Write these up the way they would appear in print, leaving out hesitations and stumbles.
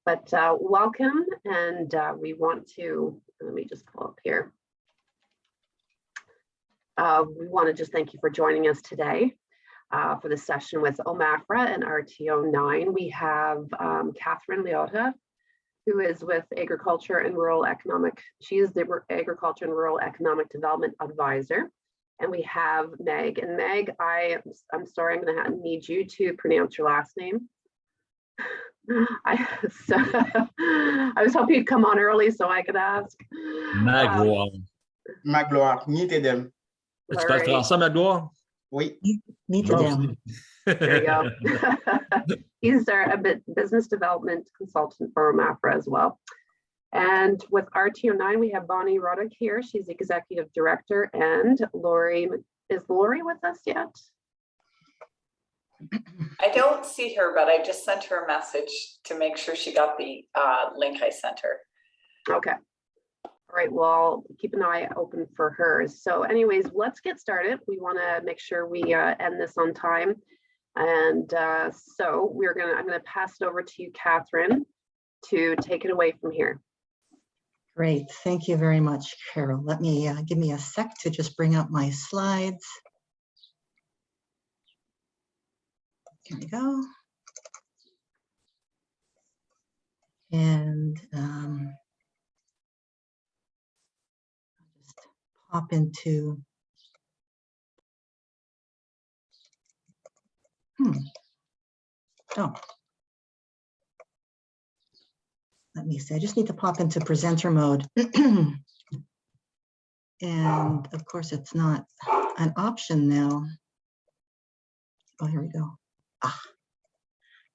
But welcome, and we want to, let me just pull up here. We want to just thank you for joining us today for this session with Omafra and RTO9. We have Kathryn Liotta, who is with Agriculture and Rural Economic. She is the Agriculture and Rural Economic Development Advisor. And we have Meg. And Meg, I'm sorry, I'm going to need you to pronounce your last name. I was hoping you'd come on early so I could ask. Magloire. Magloire, Ngnitedem. Tu parles français, Magloire? Oui. Ngnitedem. There you go. He's a business development consultant for Omafra as well. And with RTO9, we have Bonnie Ruddock here. She's Executive Director. And Lori, is Lori with us yet? I don't see her, but I just sent her a message to make sure she got the link I sent her. Okay. All right, well, keep an eye open for hers. So anyways, let's get started. We want to make sure we end this on time. And so I'm gonna pass it over to you, Kathryn, to take it away from here. Great, thank you very much, Carol. Let me give me a sec to just bring up my slides. Here we go. And I'll just pop into. Oh. Let me see, I just need to pop into presenter mode. And of course, it's not an option now. Oh, here we go. Ah,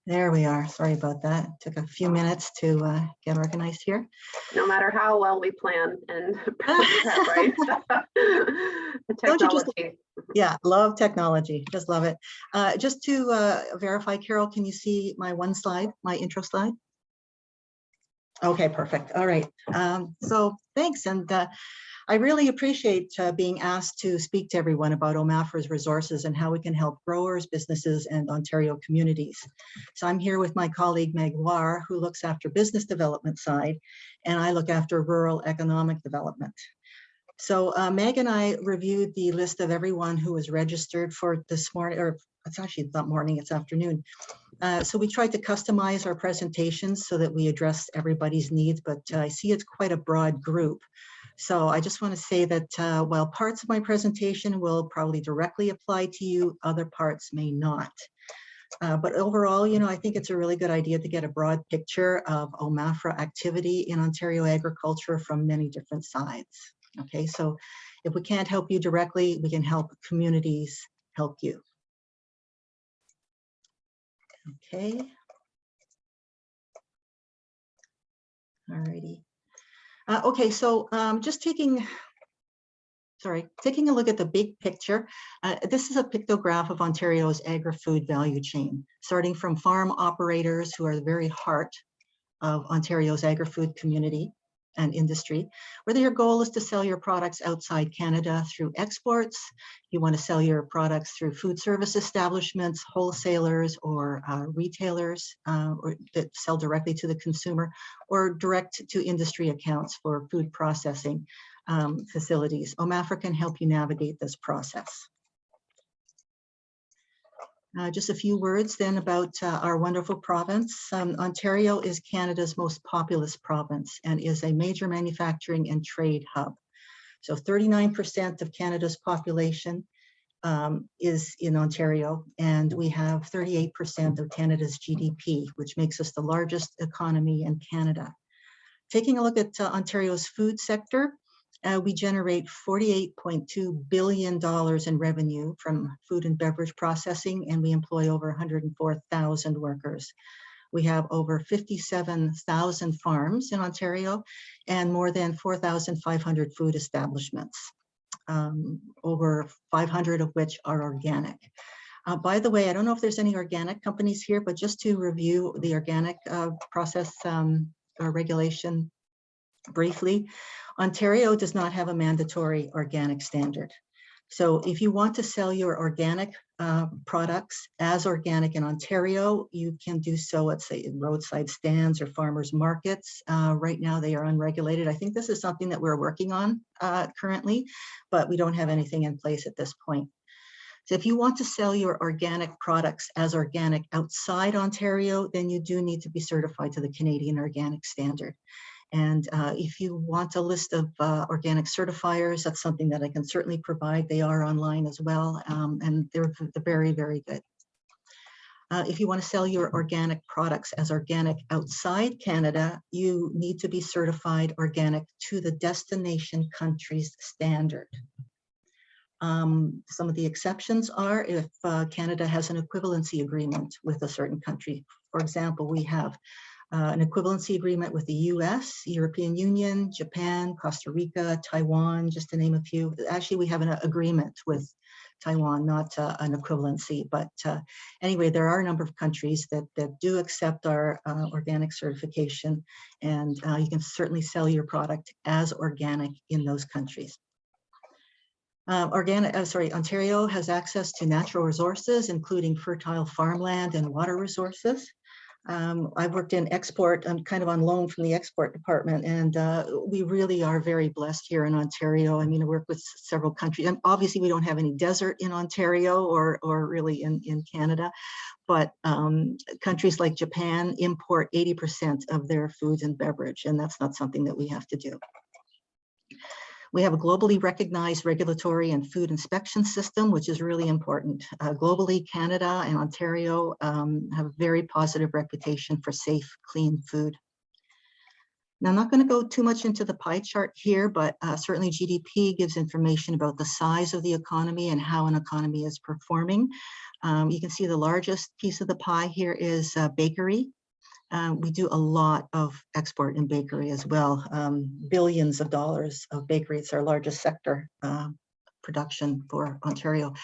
there we are. Sorry about that. It took a few minutes to get organized here. No matter how well we plan and prep, right? The technology. Yeah, love technology. Just love it. Just to verify, Carol, can you see my one slide, my intro slide? Okay, perfect. All right. So thanks. And I really appreciate being asked to speak to everyone about Omafra's resources and how we can help growers, businesses, and Ontario communities. So I'm here with my colleague, Magloire, who looks after business development side, and I look after rural economic development. So Meg and I reviewed the list of everyone who was registered for this morning, or it's actually not morning, it's afternoon. So we tried to customize our presentations so that we address everybody's needs, but I see it's quite a broad group. So I just want to say that while parts of my presentation will probably directly apply to you, other parts may not. But overall, you know, I think it's a really good idea to get a broad picture of Omafra activity in Ontario agriculture from many different sides. Okay, so if we can't help you directly, we can help communities help you. Okay. All righty. Okay, so just taking a look at the big picture. This is a pictograph of Ontario's agri-food value chain, starting from farm operators who are the very heart of Ontario's agri-food community and industry, whether your goal is to sell your products outside Canada through exports, you want to sell your products through food service establishments, wholesalers, or retailers or that sell directly to the consumer, or direct to industry accounts for food processing facilities. Omafra can help you navigate this process. Just a few words then about our wonderful province. Ontario is Canada's most populous province and is a major manufacturing and trade hub. So 39% of Canada's population is in Ontario, and we have 38% of Canada's GDP, which makes us the largest economy in Canada. Taking a look at Ontario's food sector, we generate $48.2 billion in revenue from food and beverage processing, and we employ over 104,000 workers. We have over 57,000 farms in Ontario and more than 4,500 food establishments, over 500 of which are organic. By the way, I don't know if there's any organic companies here, but just to review the organic process or regulation briefly, Ontario does not have a mandatory organic standard. So if you want to sell your organic products as organic in Ontario, you can do so at, say, in roadside stands or farmers markets. Right now they are unregulated. I think this is something that we're working on currently, but we don't have anything in place at this point. So if you want to sell your organic products as organic outside Ontario, then you do need to be certified to the Canadian Organic Standard. And if you want a list of organic certifiers, that's something that I can certainly provide. They are online as well, and they're very, very good. If you want to sell your organic products as organic outside Canada, you need to be certified organic to the destination country's standard. Some of the exceptions are if Canada has an equivalency agreement with a certain country. For example, we have an equivalency agreement with the US, European Union, Japan, Costa Rica, Taiwan, just to name a few. Actually, we have an agreement with Taiwan, not an equivalency. But anyway, there are a number of countries that do accept our organic certification, and you can certainly sell your product as organic in those countries. Ontario has access to natural resources, including fertile farmland and water resources. I've worked in export. I'm kind of on loan from the export department, and we really are very blessed here in Ontario. I mean, I work with several countries, and obviously we don't have any desert in Ontario or really in Canada, but countries like Japan import 80% of their foods and beverage, and that's not something that we have to do. We have a globally recognized regulatory and food inspection system, which is really important. Globally, Canada and Ontario have a very positive reputation for safe, clean food. Now, I'm not going to go too much into the pie chart here, but certainly GDP gives information about the size of the economy and how an economy is performing. You can see the largest piece of the pie here is bakery. We do a lot of export in bakery as well. Billions of dollars of bakery. It's our largest sector production for Ontario.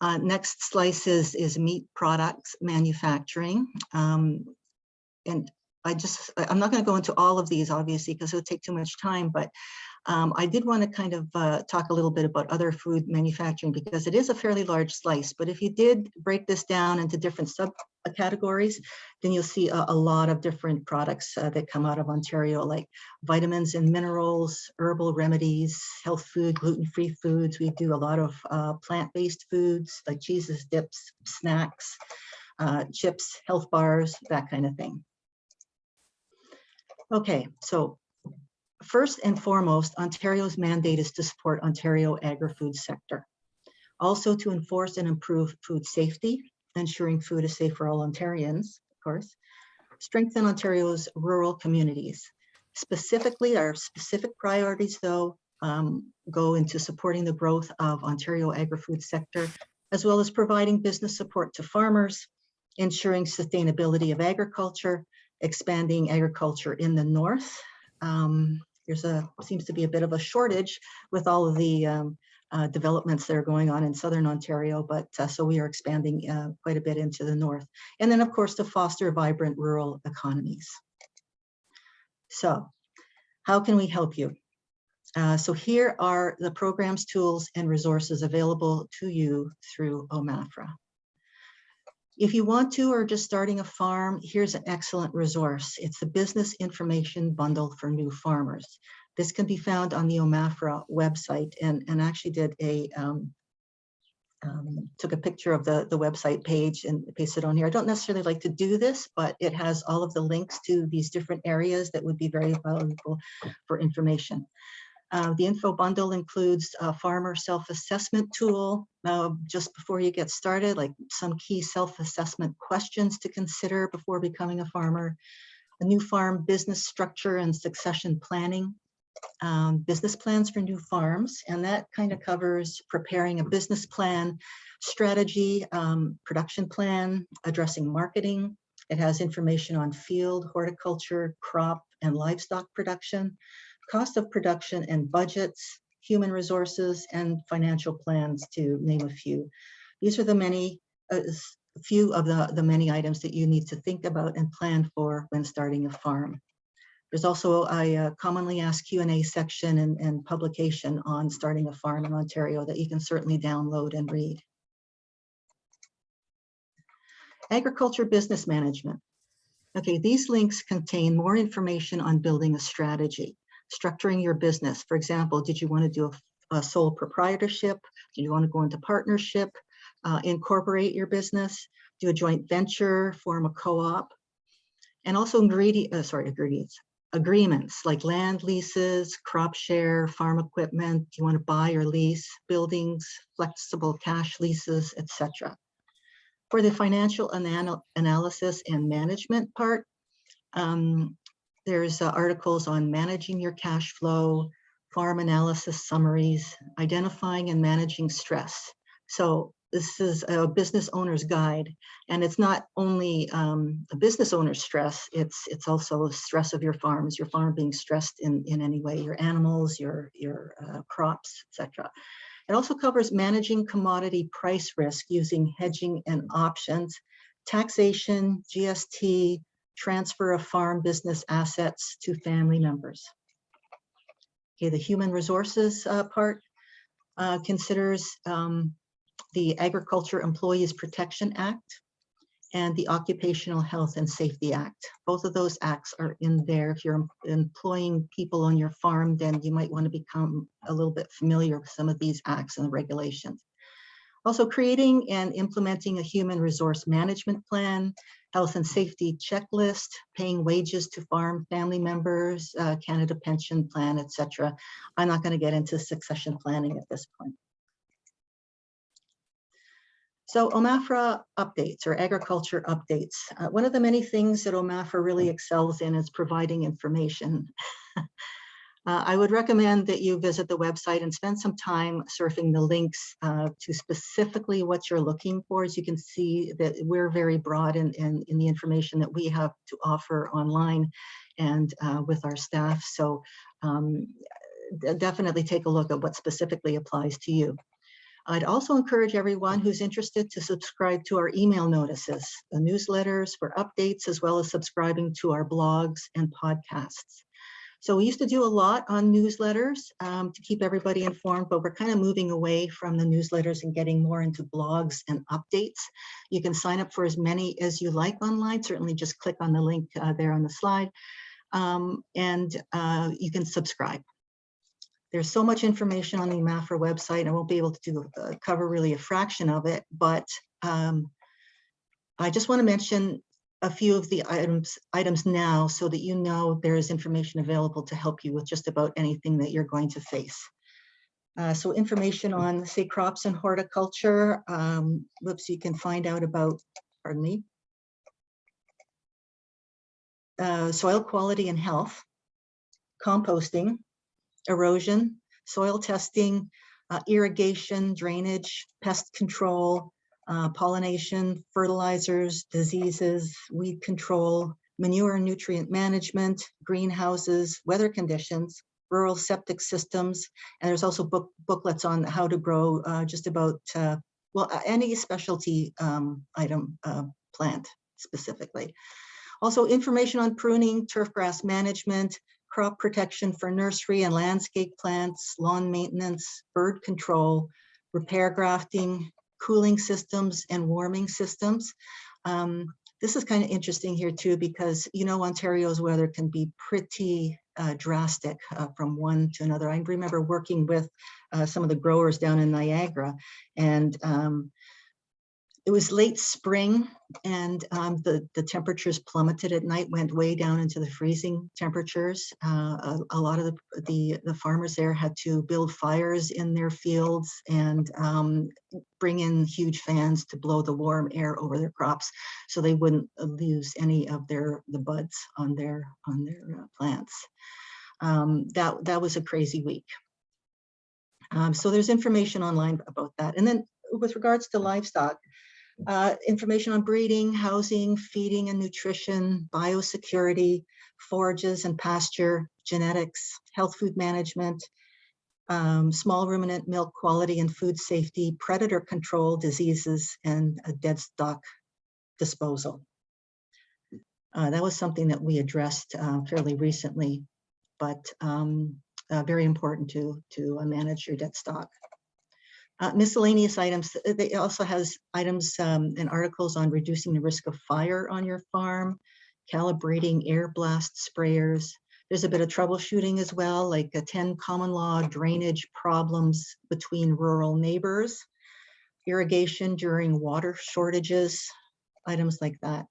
Next slice is meat products manufacturing. And I'm not going to go into all of these, obviously, because it would take too much time, but I did want to kind of talk a little bit about other food manufacturing, because it is a fairly large slice. But if you did break this down into different subcategories, then you'll see a lot of different products that come out of Ontario, like vitamins and minerals, herbal remedies, health food, gluten-free foods. We do a lot of plant-based foods like cheeses, dips, snacks, chips, health bars, that kind of thing. Okay, so first and foremost, Ontario's mandate is to support Ontario agri-food sector. Also to enforce and improve food safety, ensuring food is safe for all Ontarians, of course. Strengthen Ontario's rural communities. Specifically, our specific priorities, though, go into supporting the growth of Ontario agri-food sector, as well as providing business support to farmers, ensuring sustainability of agriculture, expanding agriculture in the north. Seems to be a bit of a shortage with all of the developments that are going on in Southern Ontario, but so we are expanding quite a bit into the north. And then, of course, to foster vibrant rural economies. So how can we help you? So here are the programs, tools, and resources available to you through Omafra. If you want to or just starting a farm, here's an excellent resource. It's the Business Information Bundle for New Farmers. This can be found on the Omafra website, and actually did took a picture of the website page and pasted it on here. I don't necessarily like to do this, but it has all of the links to these different areas that would be very valuable for information. The info bundle includes a farmer self-assessment tool just before you get started, like some key self-assessment questions to consider before becoming a farmer, a new farm business structure and succession planning, business plans for new farms, and that kind of covers preparing a business plan, strategy, production plan, addressing marketing. It has information on field, horticulture, crop, and livestock production, cost of production and budgets, human resources, and financial plans, to name a few. These are a few of the many items that you need to think about and plan for when starting a farm. There's also a commonly asked Q&A section and publication on starting a farm in Ontario that you can certainly download and read. Agriculture business management. Okay, these links contain more information on building a strategy, structuring your business. For example, did you want to do a sole proprietorship? Do you want to go into partnership, incorporate your business, do a joint venture, form a co-op? And also agreements like land leases, crop share, farm equipment. Do you want to buy or lease buildings, flexible cash leases, etc. For the financial analysis and management part, there's articles on managing your cash flow, farm analysis summaries, identifying and managing stress. So this is a business owner's guide, and it's not only a business owner's stress, it's also stress of your farm. Is your farm being stressed in any way? Your animals, your crops, etc. It also covers managing commodity price risk using hedging and options, taxation, GST, transfer of farm business assets to family members. Okay, the human resources part considers the Agriculture Employees Protection Act and the Occupational Health and Safety Act. Both of those acts are in there. If you're employing people on your farm, then you might want to become a little bit familiar with some of these acts and regulations. Also, creating and implementing a human resource management plan, health and safety checklist, paying wages to farm family members, Canada pension plan, etc. I'm not going to get into succession planning at this point. So Omafra Updates, or agriculture updates. One of the many things that Omafra really excels in is providing information. I would recommend that you visit the website and spend some time surfing the links to specifically what you're looking for. As you can see, that we're very broad in the information that we have to offer online and with our staff. So definitely take a look at what specifically applies to you. I'd also encourage everyone who's interested to subscribe to our email notices, the newsletters for updates, as well as subscribing to our blogs and podcasts. So we used to do a lot on newsletters to keep everybody informed, but we're kind of moving away from the newsletters and getting more into blogs and updates. You can sign up for as many as you like online. Certainly just click on the link there on the slide, and you can subscribe. There's so much information on the Omafra website. I won't be able to cover really a fraction of it, but I just want to mention a few of the items now so that you know there is information available to help you with just about anything that you're going to face. So information on, say, crops and horticulture. Whoops, you can find out about, pardon me, soil quality and health, composting, erosion, soil testing, irrigation, drainage, pest control, pollination, fertilizers, diseases, weed control, manure and nutrient management, greenhouses, weather conditions, rural septic systems, and there's also booklets on how to grow just about, well, any specialty item plant specifically. Also information on pruning, turf grass management, crop protection for nursery and landscape plants, lawn maintenance, bird control, repair grafting, cooling systems and warming systems. This is kind of interesting here too, because you know Ontario's weather can be pretty drastic from one to another. I remember working with some of the growers down in Niagara, and it was late spring, and the temperatures plummeted at night, went way down into the freezing temperatures. A lot of the farmers there had to build fires in their fields and bring in huge fans to blow the warm air over their crops so they wouldn't lose any of the buds on their plants. That was a crazy week. So there's information online about that. And then with regards to livestock, information on breeding, housing, feeding and nutrition, biosecurity, forages and pasture, genetics, health food management, small ruminant milk quality and food safety, predator control, diseases, and dead stock disposal. That was something that we addressed fairly recently, but very important to manage your debt stock. Miscellaneous items, they also has items and articles on reducing the risk of fire on your farm, calibrating air blast sprayers. There's a bit of troubleshooting as well, like 10 common law drainage problems between rural neighbors, irrigation during water shortages, items like that.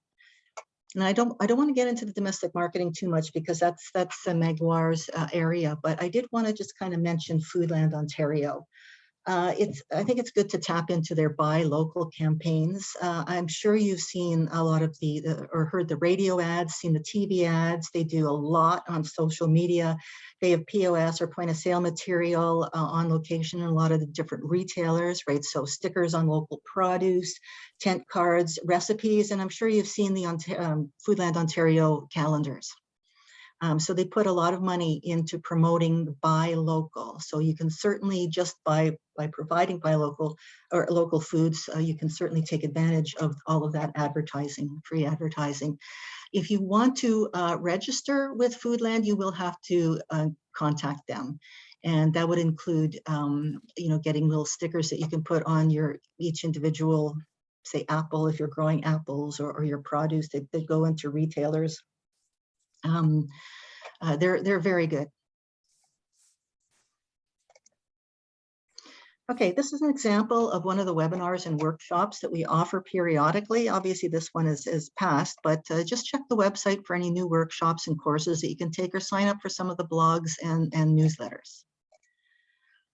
And I don't want to get into the domestic marketing too much because that's Magloire's area, but I did want to just kind of mention Foodland Ontario. I think it's good to tap into their buy local campaigns. I'm sure you've seen a lot of or heard the radio ads, seen the TV ads. They do a lot on social media. They have POS or point of sale material on location in a lot of the different retailers, right? So stickers on local produce, tent cards, recipes, and I'm sure you've seen the Foodland Ontario calendars. So they put a lot of money into promoting buy local. So you can certainly just by providing buy local or local foods, you can certainly take advantage of all of that advertising, free advertising. If you want to register with Foodland, you will have to contact them. And that would include, getting little stickers that you can put on each individual, say apple, if you're growing apples or your produce that go into retailers. They're very good. Okay, this is an example of one of the webinars and workshops that we offer periodically. Obviously, this one is past, but just check the website for any new workshops and courses that you can take or sign up for some of the blogs and newsletters.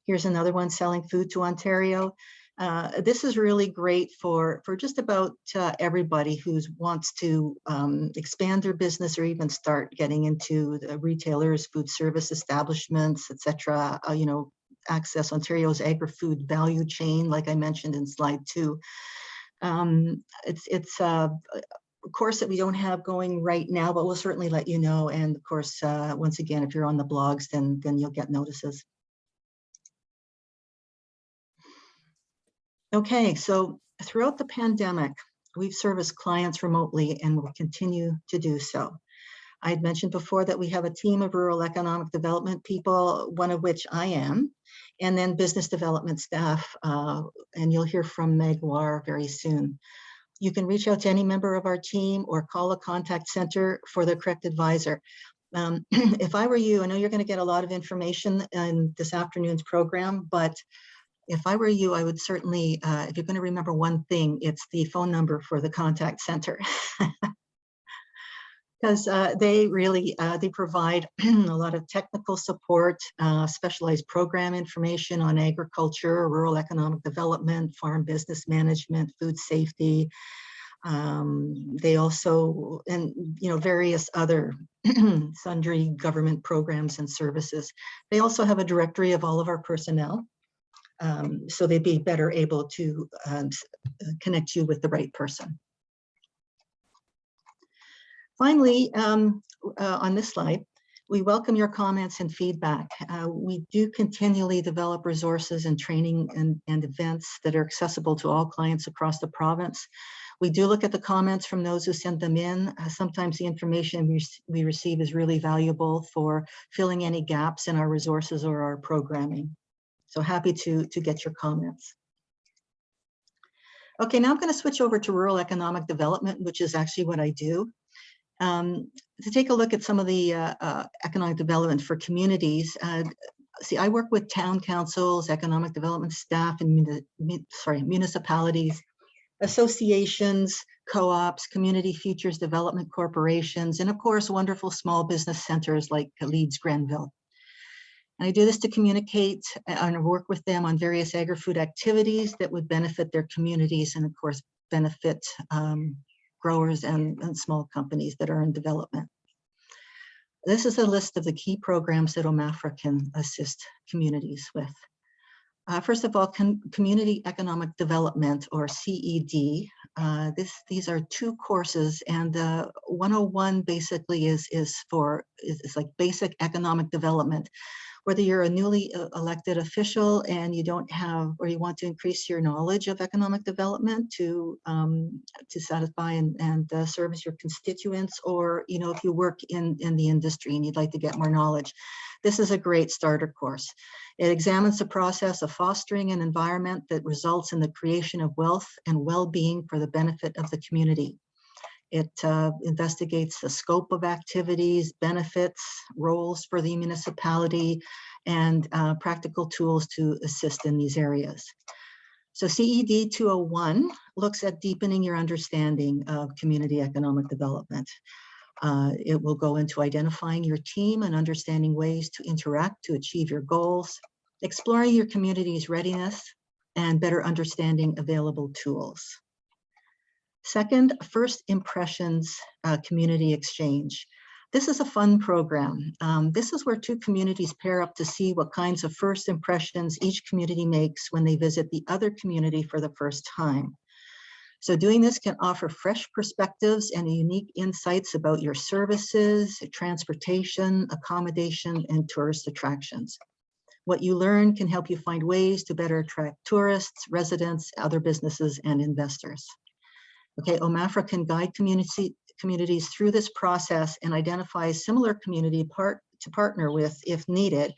Here's another one, Selling Food to Ontario. This is really great for just about everybody who wants to expand their business or even start getting into the retailers, food service establishments, etc. Access Ontario's agri-food value chain, like I mentioned in slide 2. It's a course that we don't have going right now, but we'll certainly let you know. And of course, once again, if you're on the blogs, then you'll get notices. Okay, so throughout the pandemic, we've serviced clients remotely and will continue to do so. I had mentioned before that we have a team of rural economic development people, one of which I am, and then business development staff, and you'll hear from Magloire very soon. You can reach out to any member of our team or call a contact center for the correct advisor. If I were you, I know you're going to get a lot of information in this afternoon's program, but if I were you, I would certainly, if you're going to remember one thing, it's the phone number for the contact center. Because they really, they provide a lot of technical support, specialized program information on agriculture, rural economic development, farm business management, food safety. They also, and various other sundry government programs and services. They also have a directory of all of our personnel. So they'd be better able to connect you with the right person. Finally, on this slide, we welcome your comments and feedback. We do continually develop resources and training and events that are accessible to all clients across the province. We do look at the comments from those who send them in. Sometimes the information we receive is really valuable for filling any gaps in our resources or our programming. So happy to get your comments. Okay, now I'm going to switch over to rural economic development, which is actually what I do. To take a look at some of the economic development for communities. See, I work with town councils, economic development staff, and municipalities, associations, co-ops, community futures development corporations, and of course, wonderful small business centers like Leeds Grenville. And I do this to communicate and work with them on various agri-food activities that would benefit their communities and of course benefit growers and small companies that are in development. This is a list of the key programs that Omafra can assist communities with. First of all, Community Economic Development, or CED. These are 2 courses, and 101 basically is like basic economic development, Whether you're a newly elected official and you don't have, or you want to increase your knowledge of economic development to satisfy and service your constituents, or if you work in the industry and you'd like to get more knowledge, this is a great starter course. It examines the process of fostering an environment that results in the creation of wealth and well-being for the benefit of the community. It investigates the scope of activities, benefits, roles for the municipality, and practical tools to assist in these areas. So CED 201 looks at deepening your understanding of community economic development. It will go into identifying your team and understanding ways to interact to achieve your goals, exploring your community's readiness, and better understanding available tools. Second, First Impressions Community Exchange. This is a fun program. This is where two communities pair up to see what kinds of first impressions each community makes when they visit the other community for the first time. So doing this can offer fresh perspectives and unique insights about your services, transportation, accommodation, and tourist attractions. What you learn can help you find ways to better attract tourists, residents, other businesses, and investors. Okay, Omafra can guide communities through this process and identify similar community to partner with if needed.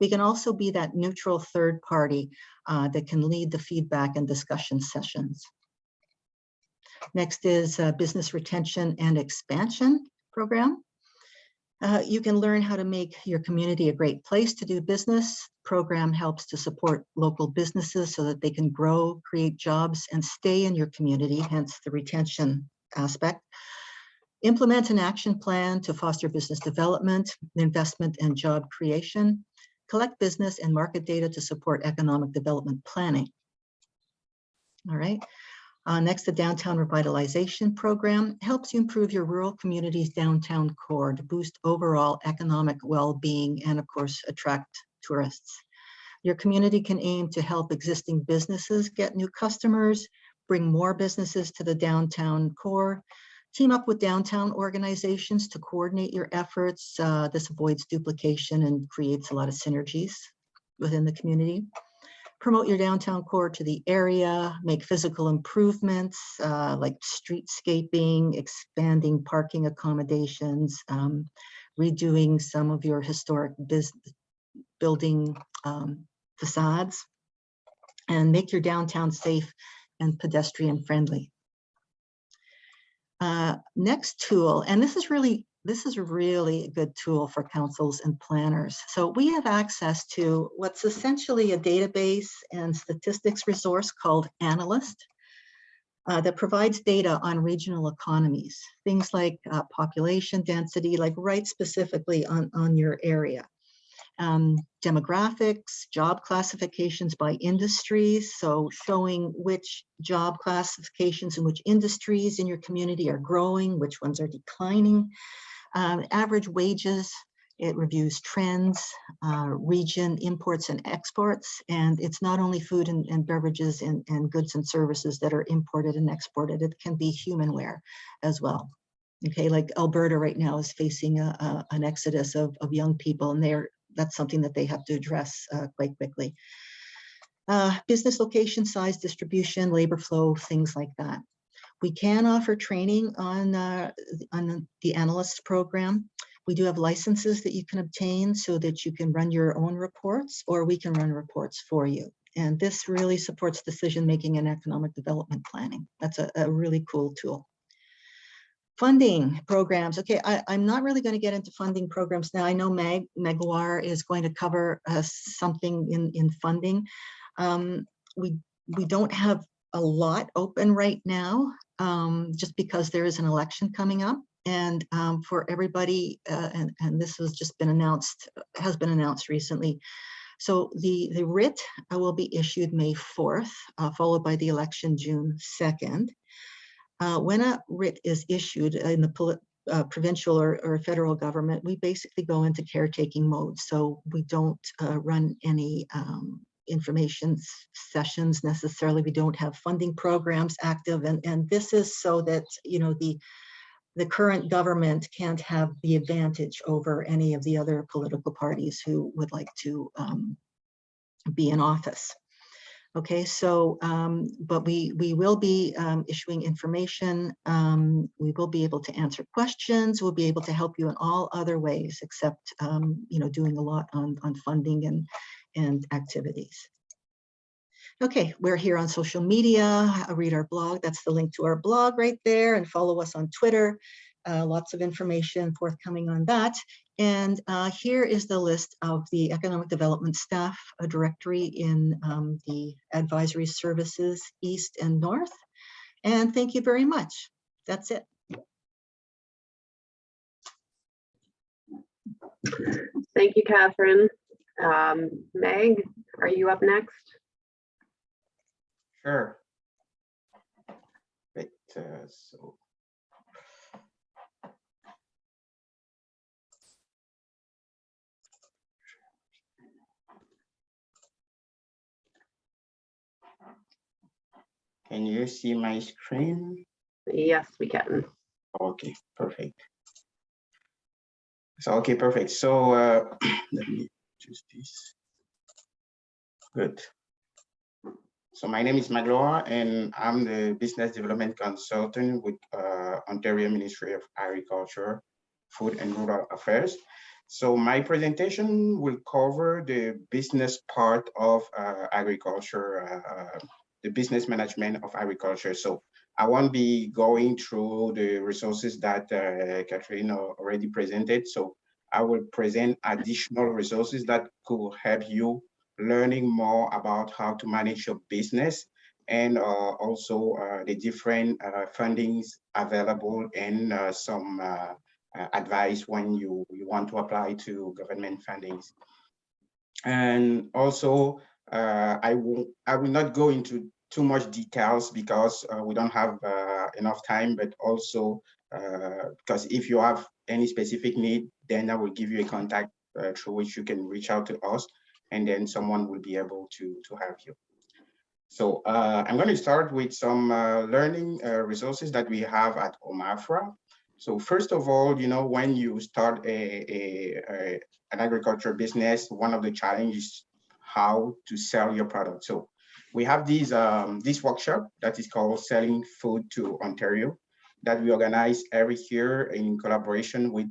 We can also be that neutral third party that can lead the feedback and discussion sessions. Next is Business Retention and Expansion Program. You can learn how to make your community a great place to do business. Program helps to support local businesses so that they can grow, create jobs, and stay in your community, hence the retention aspect. Implement an action plan to foster business development, investment, and job creation. Collect business and market data to support economic development planning. All right. Next, the Downtown Revitalization Program helps you improve your rural community's downtown core to boost overall economic well-being and, of course, attract tourists. Your community can aim to help existing businesses get new customers, bring more businesses to the downtown core, team up with downtown organizations to coordinate your efforts. This avoids duplication and creates a lot of synergies within the community. Promote your downtown core to the area, make physical improvements like streetscaping, expanding parking accommodations, redoing some of your historic building facades, and make your downtown safe and pedestrian friendly. Next tool, and this is really a good tool for councils and planners. So we have access to what's essentially a database and statistics resource called Analyst that provides data on regional economies, things like population density, like right specifically on your area. Demographics, job classifications by industries, so showing which job classifications and which industries in your community are growing, which ones are declining. Average wages, it reviews trends, region imports and exports, and it's not only food and beverages and goods and services that are imported and exported, it can be humanware as well. Okay, like Alberta right now is facing an exodus of young people, and that's something that they have to address quite quickly. Business location, size, distribution, labor flow, things like that. We can offer training on the Analyst program. We do have licenses that you can obtain so that you can run your own reports, or we can run reports for you. And this really supports decision-making and economic development planning. That's a really cool tool. Funding programs. Okay, I'm not really going to get into funding programs now. I know Magloire is going to cover something in funding. We don't have a lot open right now, just because there is an election coming up. And for everybody, and this has just been announced, has been announced recently. So the writ will be issued May 4th, followed by the election June 2nd. When a writ is issued in the provincial or federal government, we basically go into caretaking mode. So we don't run any information sessions necessarily. We don't have funding programs active, and this is so that, you know, the the current government can't have the advantage over any of the other political parties who would like to be in office. Okay, so, but we will be issuing information. We will be able to answer questions. We'll be able to help you in all other ways, except, you know, doing a lot on funding and activities. Okay, we're here on social media. Read our blog. That's the link to our blog right there, and follow us on Twitter. Lots of information forthcoming on that. And here is the list of the economic development staff, a directory in the advisory services east and north. And thank you very much. That's it. Thank you, Kathryn. Meg, are you up next? Sure. Right, so. Can you see my screen? Yes, we can. Okay, perfect. So, okay, perfect. So let me choose this. Good. So my name is Magloire, and I'm the business development consultant with Ontario Ministry of Agriculture, Food and Rural Affairs. So my presentation will cover the business part of agriculture, the business management of agriculture. So I won't be going through the resources that Kathryn already presented. So I will present additional resources that could help you learning more about how to manage your business, and also the different fundings available, and some advice when you want to apply to government fundings. And also, I will not go into too much details because we don't have enough time, but also because if you have any specific need, then I will give you a contact through which you can reach out to us, and then someone will be able to help you. So I'm going to start with some learning resources that we have at Omafra. So first of all, you know, when you start an agriculture business, one of the challenges is how to sell your product. So we have this workshop that is called Selling Food to Ontario, that we organize every year in collaboration with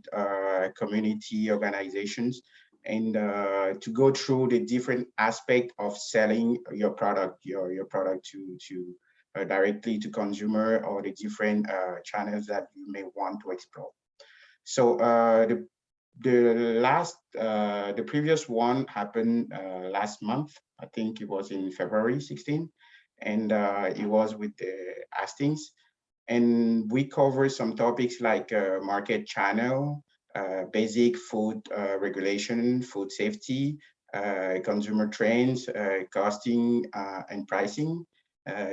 community organizations, and to go through the different aspects of selling your product, your product to directly to consumer, or the different channels that you may want to explore. So the previous one happened last month. I think it was in February 16, and it was with the Hastings. And we cover some topics like market channel, basic food regulation, food safety, consumer trends, costing and pricing,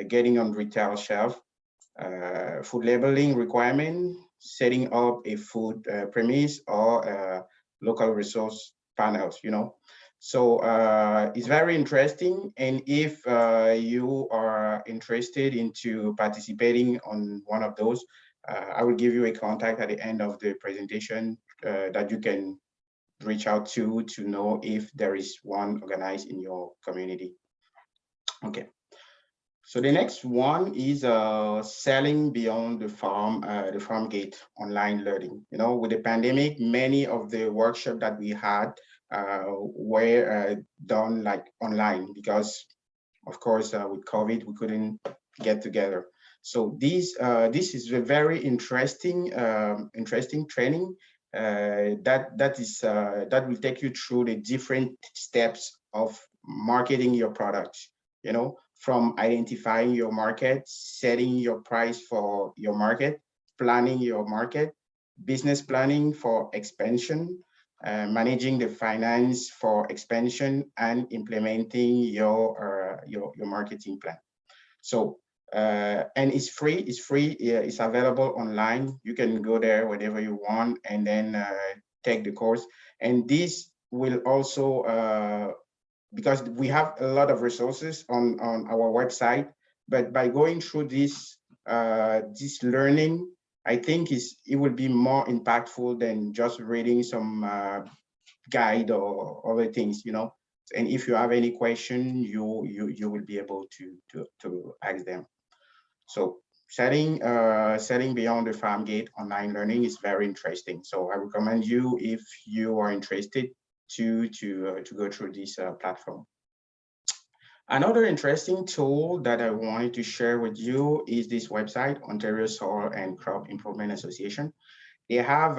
getting on retail shelf, food labeling requirement, setting up a food premise, or local resource panels, you know. So it's very interesting, and if you are interested into participating on one of those, I will give you a contact at the end of the presentation that you can reach out to know if there is one organized in your community. Okay. So the next one is selling beyond the farm gate online learning. You know, with the pandemic, many of the workshops that we had were done like online because, of course, with COVID, we couldn't get together. So this is a very interesting training that will take you through the different steps of marketing your products. You know, from identifying your market, setting your price for your market, planning your market, business planning for expansion, managing the finance for expansion, and implementing your marketing plan. So and it's free. It's available online. You can go there whenever you want and then take the course. And this will also because we have a lot of resources on our website, but by going through this learning, I think it will be more impactful than just reading some guide or other things, you know. And if you have any question, you will be able to ask them. So setting beyond the farm gate online learning is very interesting. So I recommend you, if you are interested, to go through this platform. Another interesting tool that I wanted to share with you is this website, Ontario Soil and Crop Improvement Association. They have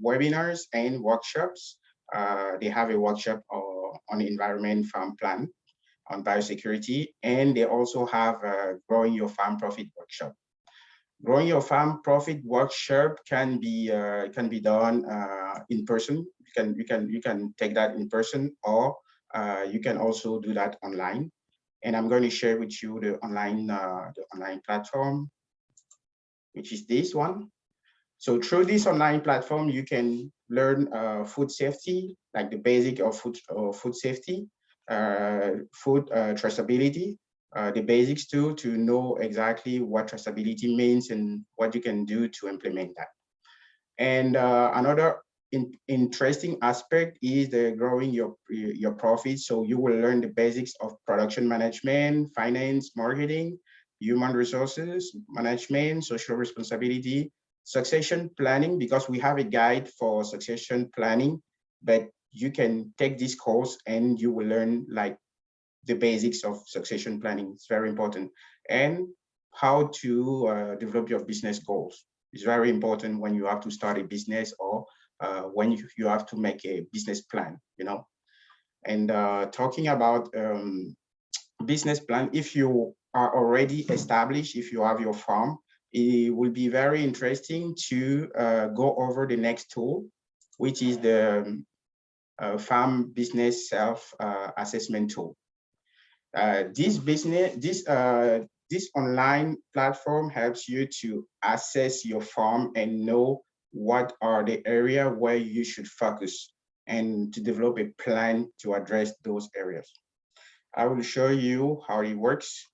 webinars and workshops. They have a workshop on environment farm plan, on biosecurity, and they also have a Growing Your Farm Profit workshop. Growing Your Farm Profit workshop can be done in person. You can take that in person, or you can also do that online. And I'm going to share with you the online platform, which is this one. So through this online platform, you can learn food safety, like the basic of food safety, food traceability, the basics too, to know exactly what traceability means and what you can do to implement that. And another interesting aspect is the growing your profits. So you will learn the basics of production management, finance, marketing, human resources management, social responsibility, succession planning, because we have a guide for succession planning, but you can take this course and you will learn like the basics of succession planning. It's very important. And how to develop your business goals. It's very important when you have to start a business, or when you have to make a business plan, you know. And talking about business plan, if you are already established, if you have your farm, it will be very interesting to go over the next tool, which is the farm business self-assessment tool. This online platform helps you to assess your farm and know what are the areas where you should focus, and to develop a plan to address those areas. I will show you how it works.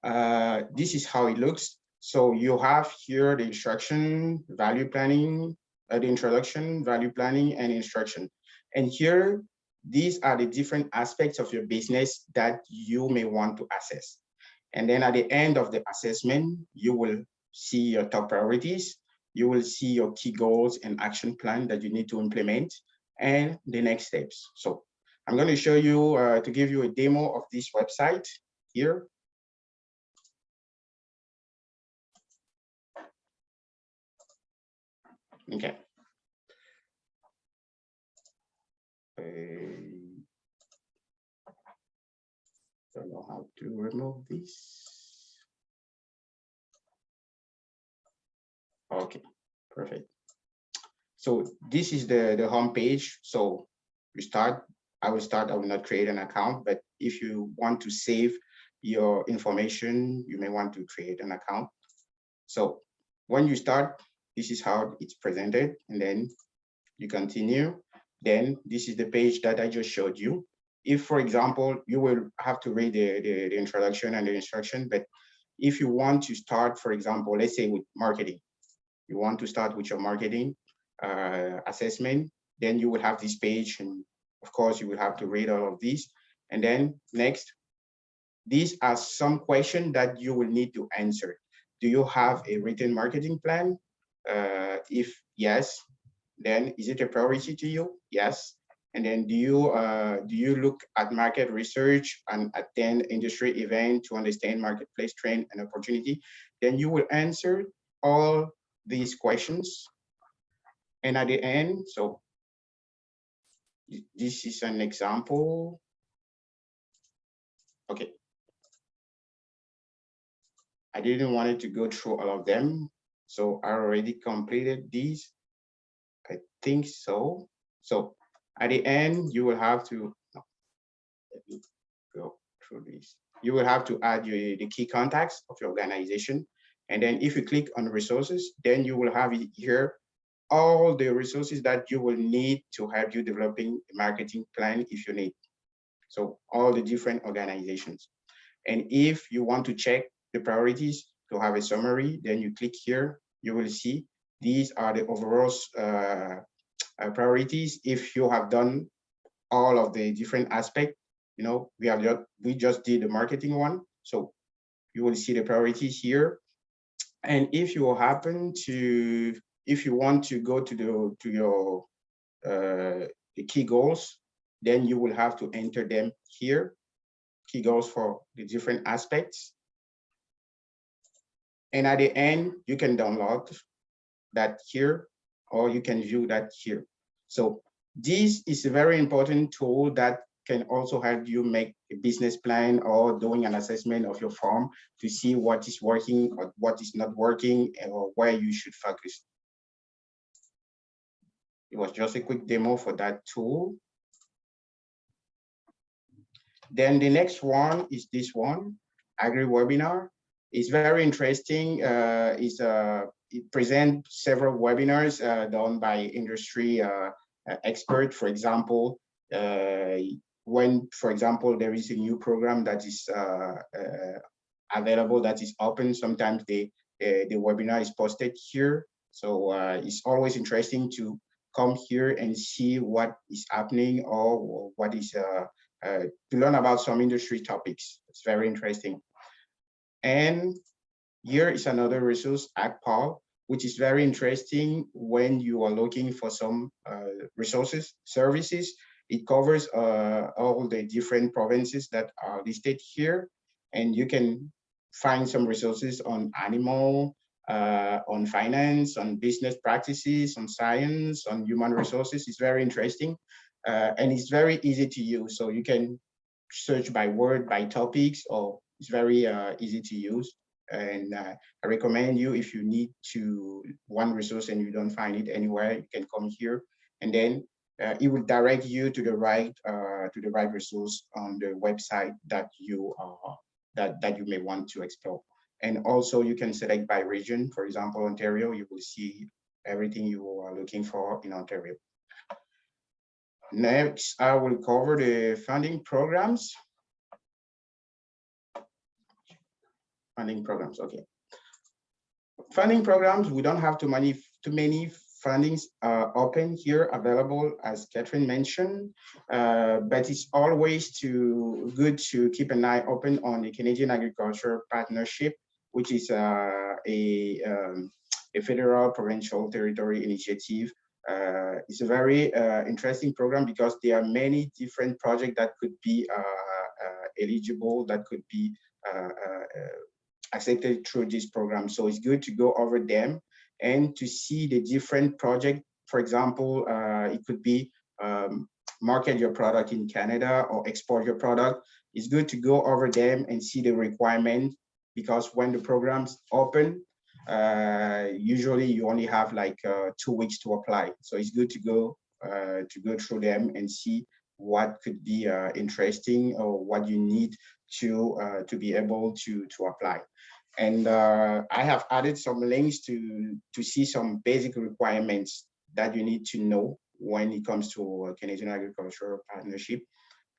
This is how it looks. So you have here the instruction, value planning, the introduction, value planning, and instruction. And here, these are the different aspects of your business that you may want to assess. And then at the end of the assessment, you will see your top priorities. You will see your key goals and action plan that you need to implement, and the next steps. So I'm going to show you, to give you a demo of this website here. Okay. Don't know how to remove this. Okay, perfect. So this is the home page. So you start, I will not create an account, but if you want to save your information, you may want to create an account. So when you start, this is how it's presented, and then you continue. Then this is the page that I just showed you. If, for example, you will have to read the introduction and the instruction, but if you want to start, for example, let's say with marketing, you want to start with your marketing assessment, then you will have this page, and of course you will have to read all of these. And then next, these are some questions that you will need to answer. Do you have a written marketing plan? If yes, then is it a priority to you? Yes. And then do you look at market research and attend industry event to understand marketplace trend and opportunity? Then you will answer all these questions. And at the end, so this is an example. Okay. I didn't want it to go through all of them, so I already completed these. I think so. So at the end, you will have to, no, let me go through this. You will have to add the key contacts of your organization. And then if you click on resources, then you will have it here, all the resources that you will need to help you developing a marketing plan if you need. So all the different organizations. And if you want to check the priorities, to have a summary. Then you click here, you will see these are the overall priorities. If you have done all of the different aspects, you know, we just did the marketing one, so you will see the priorities here. And if you happen to, if you want to go to your the key goals, then you will have to enter them here, key goals for the different aspects. And at the end, you can download that here, or you can view that here. So this is a very important tool that can also help you make a business plan or doing an assessment of your farm to see what is working or what is not working or where you should focus. It was just a quick demo for that tool. Then the next one is this one, Agri-Webinar. It's very interesting. It presents several webinars done by industry experts. For example, when, for example, there is a new program that is available, that is open, sometimes the webinar is posted here. So it's always interesting to come here and see what is happening or what is to learn about some industry topics. It's very interesting. And here is another resource, AgPal, which is very interesting when you are looking for some resources, services. It covers all the different provinces that are listed here, and you can find some resources on animal, on finance, on business practices, on science, on human resources. It's very interesting, and it's very easy to use. So you can search by word, by topics, or it's very easy to use. And I recommend you, if you need to one resource and you don't find it anywhere, you can come here, and then it will direct you to the right resource on the website that you that you may want to explore. And also you can select by region. For example, Ontario, you will see everything you are looking for in Ontario. Next, I will cover the funding programs. Funding programs, okay. Funding programs, we don't have too many fundings open here available, as Kathryn mentioned, but it's always good to keep an eye open on the Canadian Agriculture Partnership, which is a federal, provincial, territory initiative. It's a very interesting program because there are many different projects that could be eligible, that could be accepted through this program. So it's good to go over them and to see the different projects. For example, it could be market your product in Canada or export your product. It's good to go over them and see the requirement, because when the programs open, usually you only have like 2 weeks to apply. So it's good to go through them and see what could be interesting or what you need to be able to apply. And I have added some links to see some basic requirements that you need to know when it comes to Canadian Agricultural Partnership.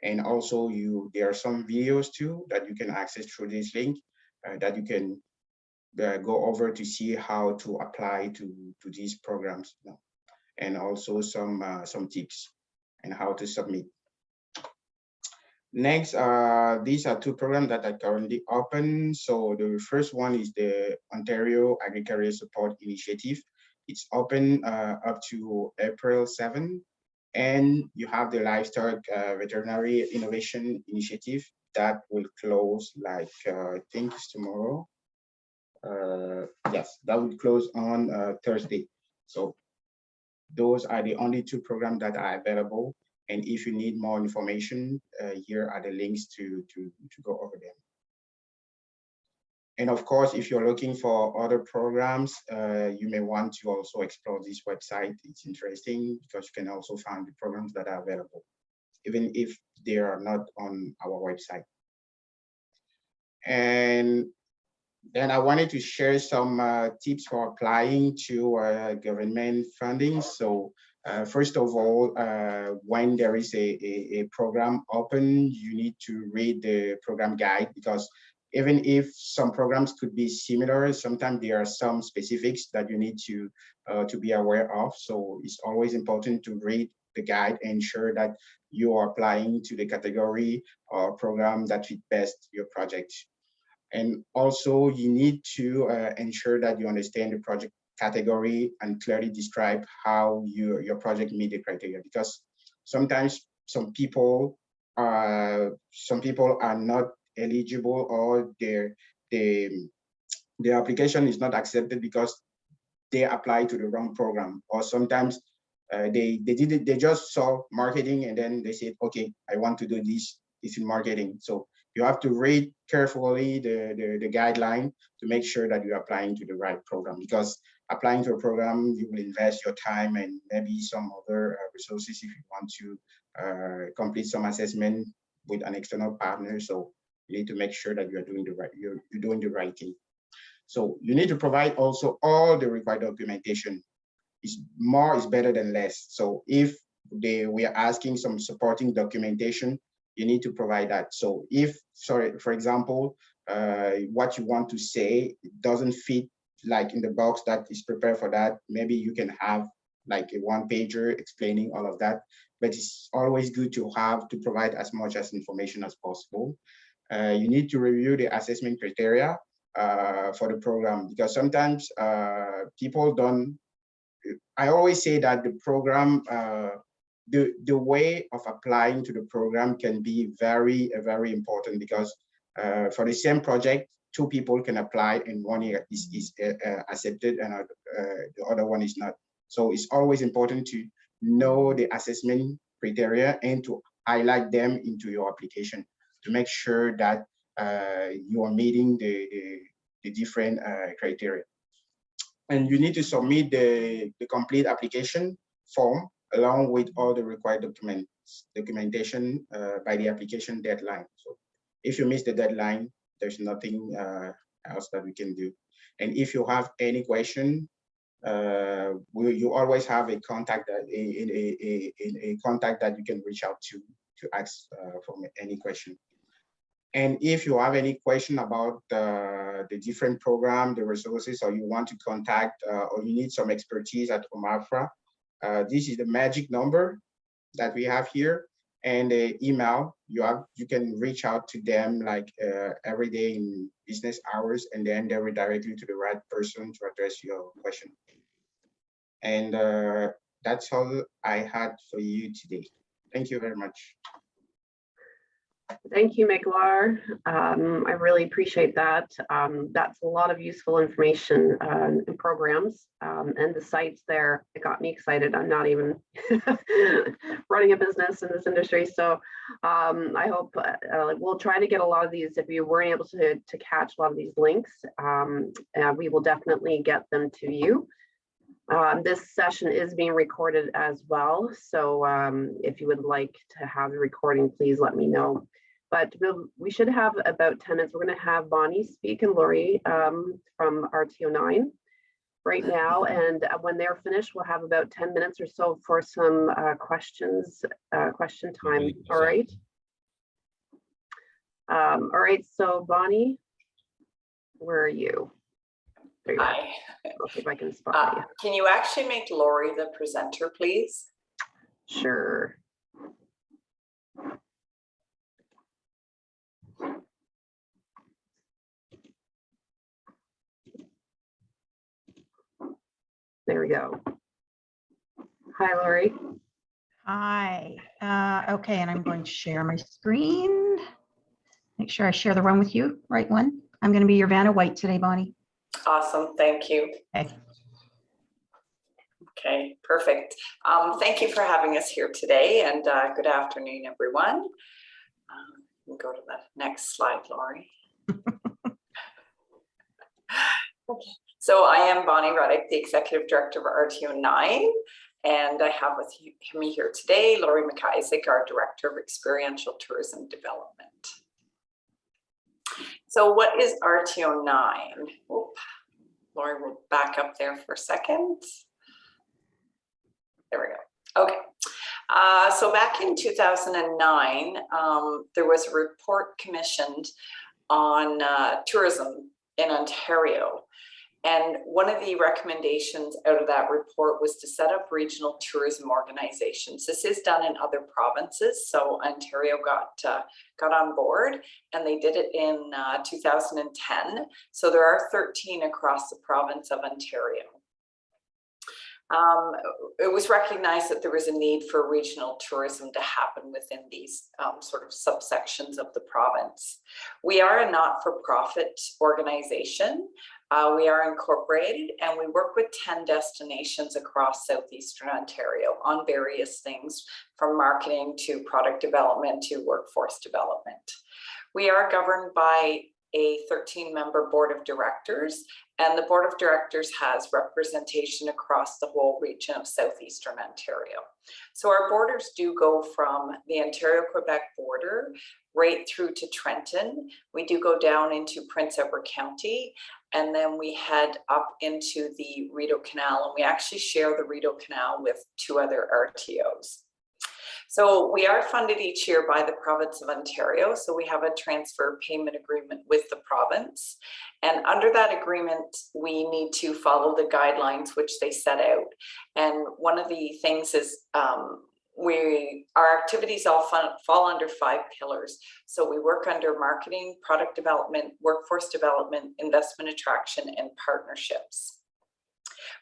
And also there are some videos too that you can access through this link that you can go over to see how to apply to these programs, and also some tips and how to submit. Next, these are two programs that are currently open. So the first one is the Ontario Agricareer Support Initiative. It's open up to April 7. And you have the Livestock Veterinary Innovation Initiative that will close, like, I think it's tomorrow. Yes, that will close on Thursday. So those are the only two programs that are available. And if you need more information, here are the links to go over them. And of course, if you're looking for other programs, you may want to also explore this website. It's interesting because you can also find the programs that are available, even if they are not on our website. And then I wanted to share some tips for applying to government funding. So first of all, when there is a program open, you need to read the program guide, because even if some programs could be similar, sometimes there are some specifics that you need to be aware of. So it's always important to read the guide and ensure that you are applying to the category or program that fit best your project. And also you need to ensure that you understand the project category and clearly describe how your project meet the criteria, because sometimes some people are not eligible, or their application is not accepted because they apply to the wrong program, or sometimes they just saw marketing and then they said, okay, I want to do this in marketing. So you have to read carefully the guideline to make sure that you're applying to the right program, because applying to a program, you will invest your time and maybe some other resources if you want to complete some assessment with an external partner. So you need to make sure that you're doing the right thing. So you need to provide also all the required documentation. More is better than less. So if we are asking some supporting documentation, you need to provide that. So if, for example, what you want to say doesn't fit like in the box that is prepared for that, maybe you can have like a one-pager explaining all of that. But it's always good to provide as much as information as possible. You need to review the assessment criteria for the program, because sometimes people don't. I always say that the program, the way of applying to the program can be very important, because for the same project, two people can apply and one is accepted and the other one is not. So it's always important to know the assessment criteria and to highlight them into your application to make sure that you are meeting the different criteria. And you need to submit the complete application form along with all the required documentation by the application deadline. So if you miss the deadline, there's nothing else that we can do. And if you have any question, you always have a contact that you can reach out to ask for any question. And if you have any question about the different program, the resources, or you want to contact or you need some expertise at Omafra, this is the magic number that we have here, and the email. You can reach out to them like every day in business hours, and then they will direct you to the right person to address your question. And that's all I had for you today. Thank you very much. Thank you, Magloire. I really appreciate that. That's a lot of useful information and programs, and the sites there. It got me excited. I'm not even running a business in this industry, so I hope we'll try to get a lot of these. If you weren't able to catch a lot of these links, we will definitely get them to you. This session is being recorded as well, so if you would like to have the recording, please let me know. But we should have about 10 minutes. We're going to have Bonnie speak and Laurie from RTO9 right now. And when they're finished, we'll have about 10 minutes or so for some questions, question time. All right. All right. So Bonnie, where are you? There you are. Hi. I'll see if I can spot you. Can you actually make Laurie the presenter, please? Sure. There we go. Hi, Laurie. Hi. Okay, and I'm going to share my screen. Make sure I share the one with you, right one. I'm going to be your Vanna White today, Bonnie. Awesome, thank you. Okay. Okay, perfect. Thank you for having us here today, and good afternoon, everyone. We'll go to the next slide, Laurie. Okay. So I am Bonnie Ruddock, the Executive Director of RTO9, and I have with me here today, Laurie McIsaac, our Director of Experiential Tourism Development. So what is RTO9? Oop. Laurie will back up there for a second. There we go. Okay. So back in 2009, there was a report commissioned on tourism in Ontario. And one of the recommendations out of that report was to set up regional tourism organizations. This is done in other provinces, so Ontario got on board, and they did it in 2010. So there are 13 across the province of Ontario. It was recognized that there was a need for regional tourism to happen within these sort of subsections of the province. We are a not-for-profit organization. We are incorporated, and we work with 10 destinations across Southeastern Ontario on various things, from marketing to product development to workforce development. We are governed by a 13-member board of directors, and the board of directors has representation across the whole region of Southeastern Ontario. So our borders do go from the Ontario-Quebec border right through to Trenton. We do go down into Prince Edward County, and then we head up into the Rideau Canal, and we actually share the Rideau Canal with 2 other RTOs. So we are funded each year by the province of Ontario. So we have a transfer payment agreement with the province. And under that agreement, we need to follow the guidelines which they set out. And one of the things is our activities all fall under 5 pillars. So we work under marketing, product development, workforce development, investment attraction, and partnerships.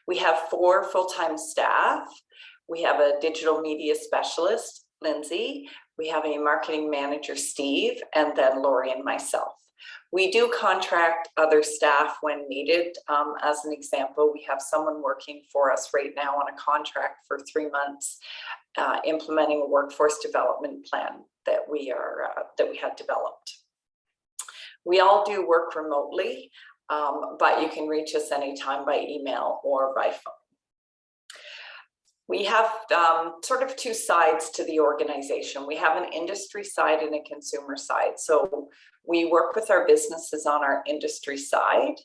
We have 4 full-time staff. We have a digital media specialist, Lindsay. We have a marketing manager, Steve, and then Lori and myself. We do contract other staff when needed. As an example, we have someone working for us right now on a contract for 3 months, implementing a workforce development plan that we had developed. We all do work remotely, but you can reach us anytime by email or by phone. We have sort of 2 sides to the organization. We have an industry side and a consumer side. So we work with our businesses on our industry side,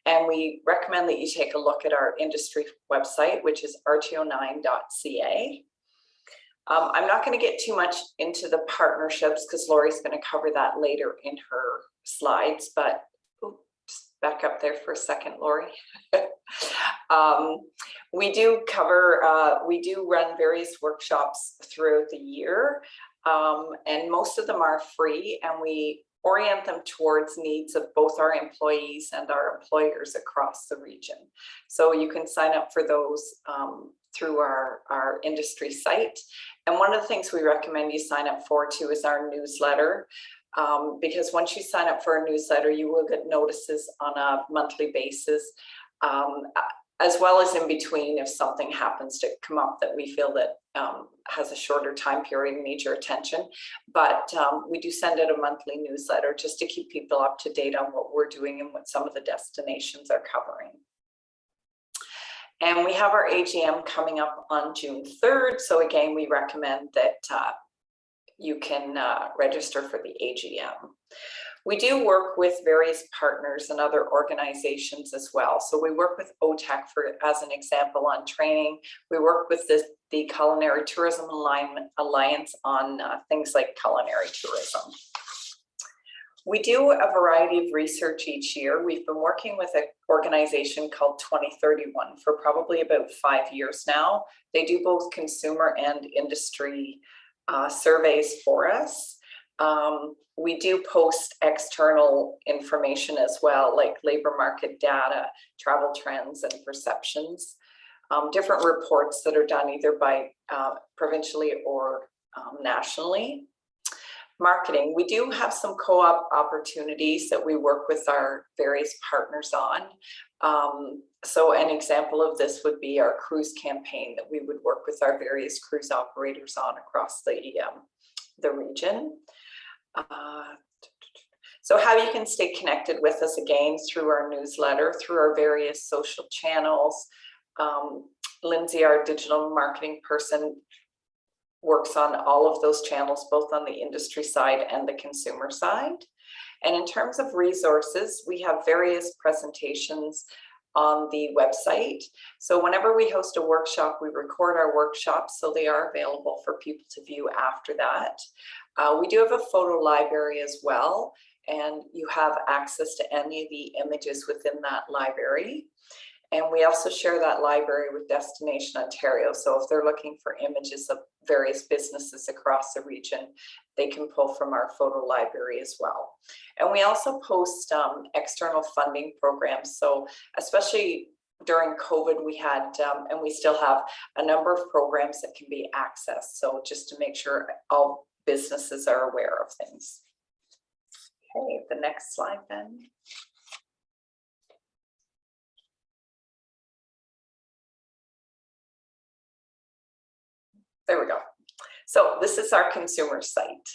and we recommend that you take a look at our industry website, which is rto9.ca. I'm not going to get too much into the partnerships because Lori's going to cover that later in her slides, but just back up there for a second, Lori. We do run various workshops throughout the year, and most of them are free, and we orient them towards needs of both our employees and our employers across the region. So you can sign up for those through our industry site. And one of the things we recommend you sign up for too is our newsletter. Because once you sign up for our newsletter, you will get notices on a monthly basis, as well as in between if something happens to come up that we feel that has a shorter time period and needs your attention. But we do send out a monthly newsletter just to keep people up to date on what we're doing and what some of the destinations are covering. And we have our AGM coming up on June 3rd. So again, we recommend that you can register for the AGM. We do work with various partners and other organizations as well. So we work with OTAC as an example on training. We work with the Culinary Tourism Alliance on things like culinary tourism. We do a variety of research each year. We've been working with an organization called 2031 for probably about 5 years now. They do both consumer and industry surveys for us. We do post external information as well, like labor market data, travel trends and perceptions, different reports that are done either by provincially or nationally. Marketing, we do have some co-op opportunities that we work with our various partners on. So an example of this would be our cruise campaign that we would work with our various cruise operators on across the region. So how you can stay connected with us again through our newsletter, through our various social channels. Lindsay, our digital marketing person, works on all of those channels, both on the industry side and the consumer side. And in terms of resources, we have various presentations on the website. So whenever we host a workshop, we record our workshops, so they are available for people to view after that. We do have a photo library as well. and you have access to any of the images within that library. And we also share that library with Destination Ontario. So if they're looking for images of various businesses across the region, they can pull from our photo library as well. And we also post external funding programs. So especially during COVID, we had, and we still have, a number of programs that can be accessed. So just to make sure all businesses are aware of things. Okay, the next slide then. There we go. So this is our consumer site.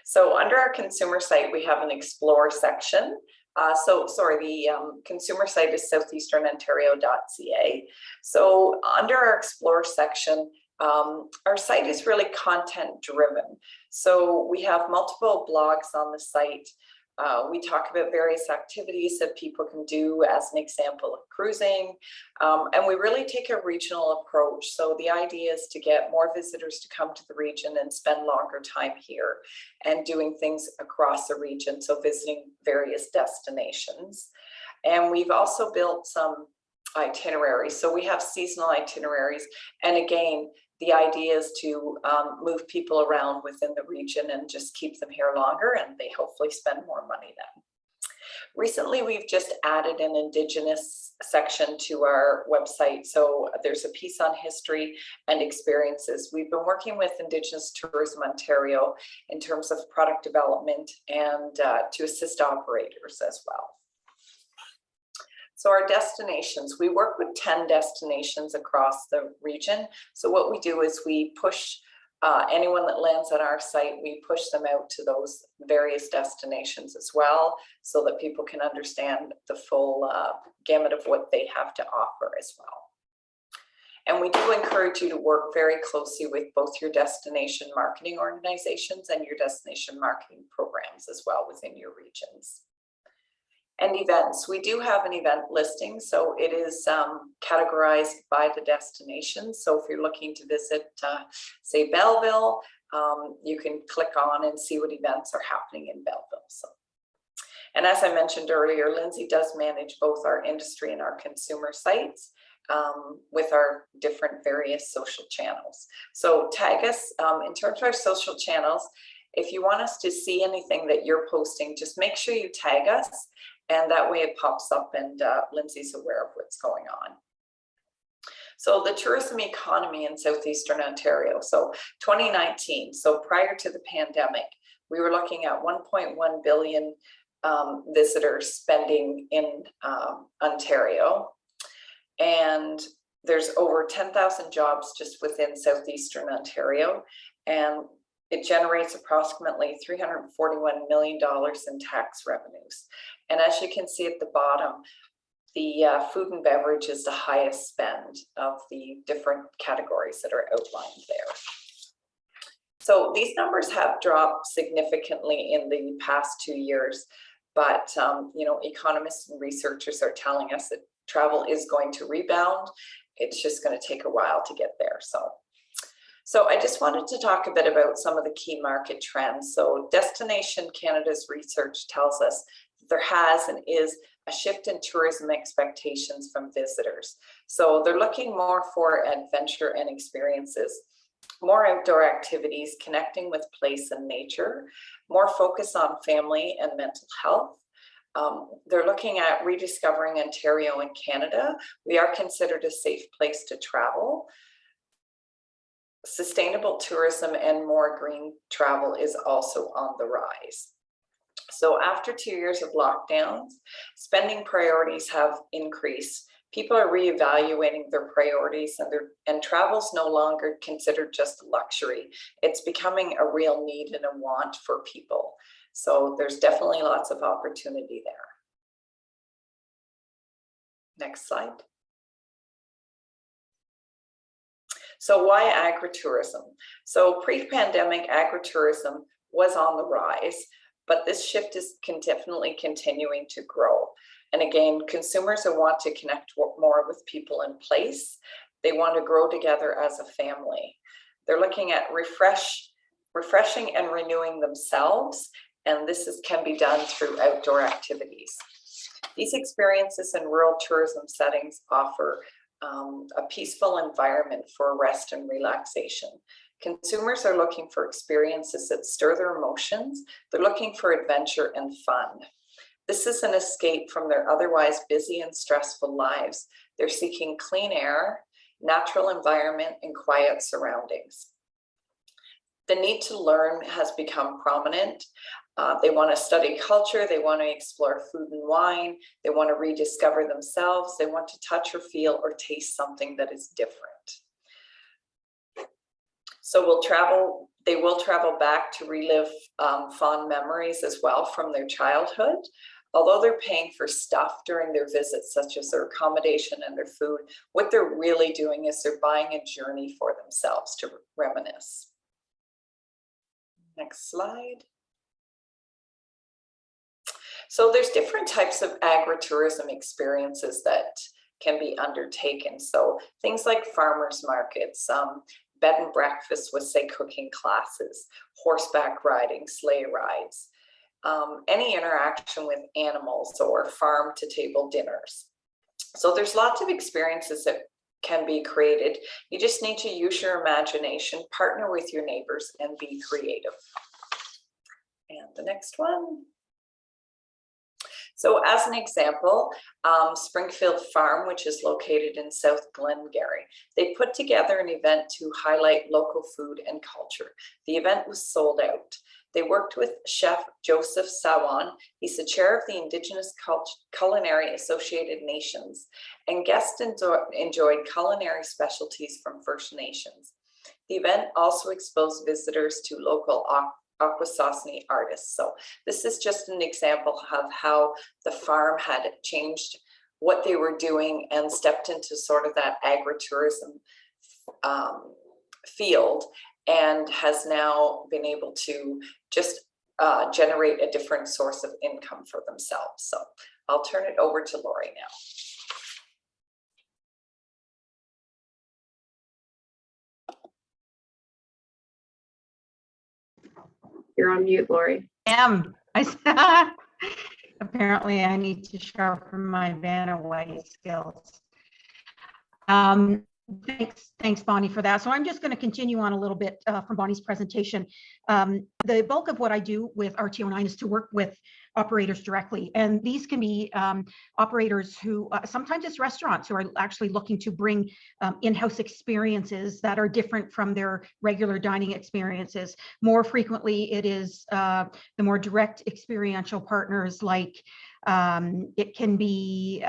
So under our consumer site, we have an explore section. The consumer site is southeasternontario.ca. So under our explore section, our site is really content driven. So we have multiple blogs on the site. We talk about various activities that people can do, as an example of cruising, and we really take a regional approach. So the idea is to get more visitors to come to the region and spend longer time here and doing things across the region, so visiting various destinations. And we've also built some itineraries. So we have seasonal itineraries, and again, the idea is to move people around within the region and just keep them here longer, and they hopefully spend more money then. Recently, we've just added an Indigenous section to our website. So there's a piece on history and experiences. We've been working with Indigenous Tourism Ontario in terms of product development and to assist operators as well. So our destinations, we work with 10 destinations across the region. So what we do is we push anyone that lands on our site, we push them out to those various destinations as well, so that people can understand the full gamut of what they have to offer as well. And we do encourage you to work very closely with both your destination marketing organizations and your destination marketing programs as well within your regions. And events, we do have an event listing, so it is categorized by the destination. So if you're looking to visit, say, Belleville, you can click on and see what events are happening in Belleville. So, and as I mentioned earlier, Lindsay does manage both our industry and our consumer sites with our different various social channels. So tag us in terms of our social channels. If you want us to see anything that you're posting, just make sure you tag us. And that way it pops up and Lindsay's aware of what's going on. So the tourism economy in Southeastern Ontario. So 2019, so prior to the pandemic, we were looking at 1.1 billion visitors spending in Ontario. And there's over 10,000 jobs just within Southeastern Ontario. And it generates approximately $341 million in tax revenues. And as you can see at the bottom, the food and beverage is the highest spend of the different categories that are outlined there. So these numbers have dropped significantly in the past 2 years, but you know, economists and researchers are telling us that travel is going to rebound. It's just going to take a while to get there. So I just wanted to talk a bit about some of the key market trends. So Destination Canada's research tells us that there has and is a shift in tourism expectations from visitors. So they're looking more for adventure and experiences, more outdoor activities, connecting with place and nature, more focus on family and mental health. They're looking at rediscovering Ontario and Canada. We are considered a safe place to travel. Sustainable tourism and more green travel is also on the rise. So after 2 years of lockdowns, spending priorities have increased. People are reevaluating their priorities, and travel's no longer considered just a luxury. It's becoming a real need and a want for people. So there's definitely lots of opportunity there. Next slide. So why agritourism? So pre-pandemic, agritourism was on the rise, but this shift is definitely continuing to grow. And again, consumers want to connect more with people in place. They want to grow together as a family. They're looking at refreshing and renewing themselves and can be done through outdoor activities. These experiences in rural tourism settings offer a peaceful environment for rest and relaxation. Consumers are looking for experiences that stir their emotions. They're looking for adventure and fun. This is an escape from their otherwise busy and stressful lives. They're seeking clean air, natural environment, and quiet surroundings. The need to learn has become prominent. They want to study culture, they want to explore food and wine, they want to rediscover themselves, they want to touch or feel or taste something that is different. So they will travel back to relive fond memories as well from their childhood. Although they're paying for stuff during their visits, such as their accommodation and their food, what they're really doing is they're buying a journey for themselves to reminisce. Next slide. So there's different types of agritourism experiences that can be undertaken. So things like farmers markets, bed and breakfast with, say, cooking classes, horseback riding, sleigh rides, any interaction with animals or farm to table dinners. So there's lots of experiences that can be created. You just need to use your imagination, partner with your neighbors, and be creative. And the next one. So as an example, Springfield Farm, which is located in South Glengarry, they put together an event to highlight local food and culture. The event was sold out. They worked with Chef Joseph Sawan. He's the chair of the Indigenous Culinary Associated Nations, and guests enjoyed culinary specialties from First Nations. The event also exposed visitors to local Akwesasne artists. So this is just an example of how the farm had changed what they were doing and stepped into sort of that agritourism field, and has now been able to just generate a different source of income for themselves. So I'll turn it over to Lori now. You're on mute, Lori. Apparently I need to sharpen my Vanna White skills. Thanks, Bonnie, for that. So I'm just going to continue on a little bit from Bonnie's presentation. The bulk of what I do with RTO9 is to work with operators directly, and these can be operators who sometimes it's restaurants who are actually looking to bring in-house experiences that are different from their regular dining experiences. More frequently, it is the more direct experiential partners, like it can be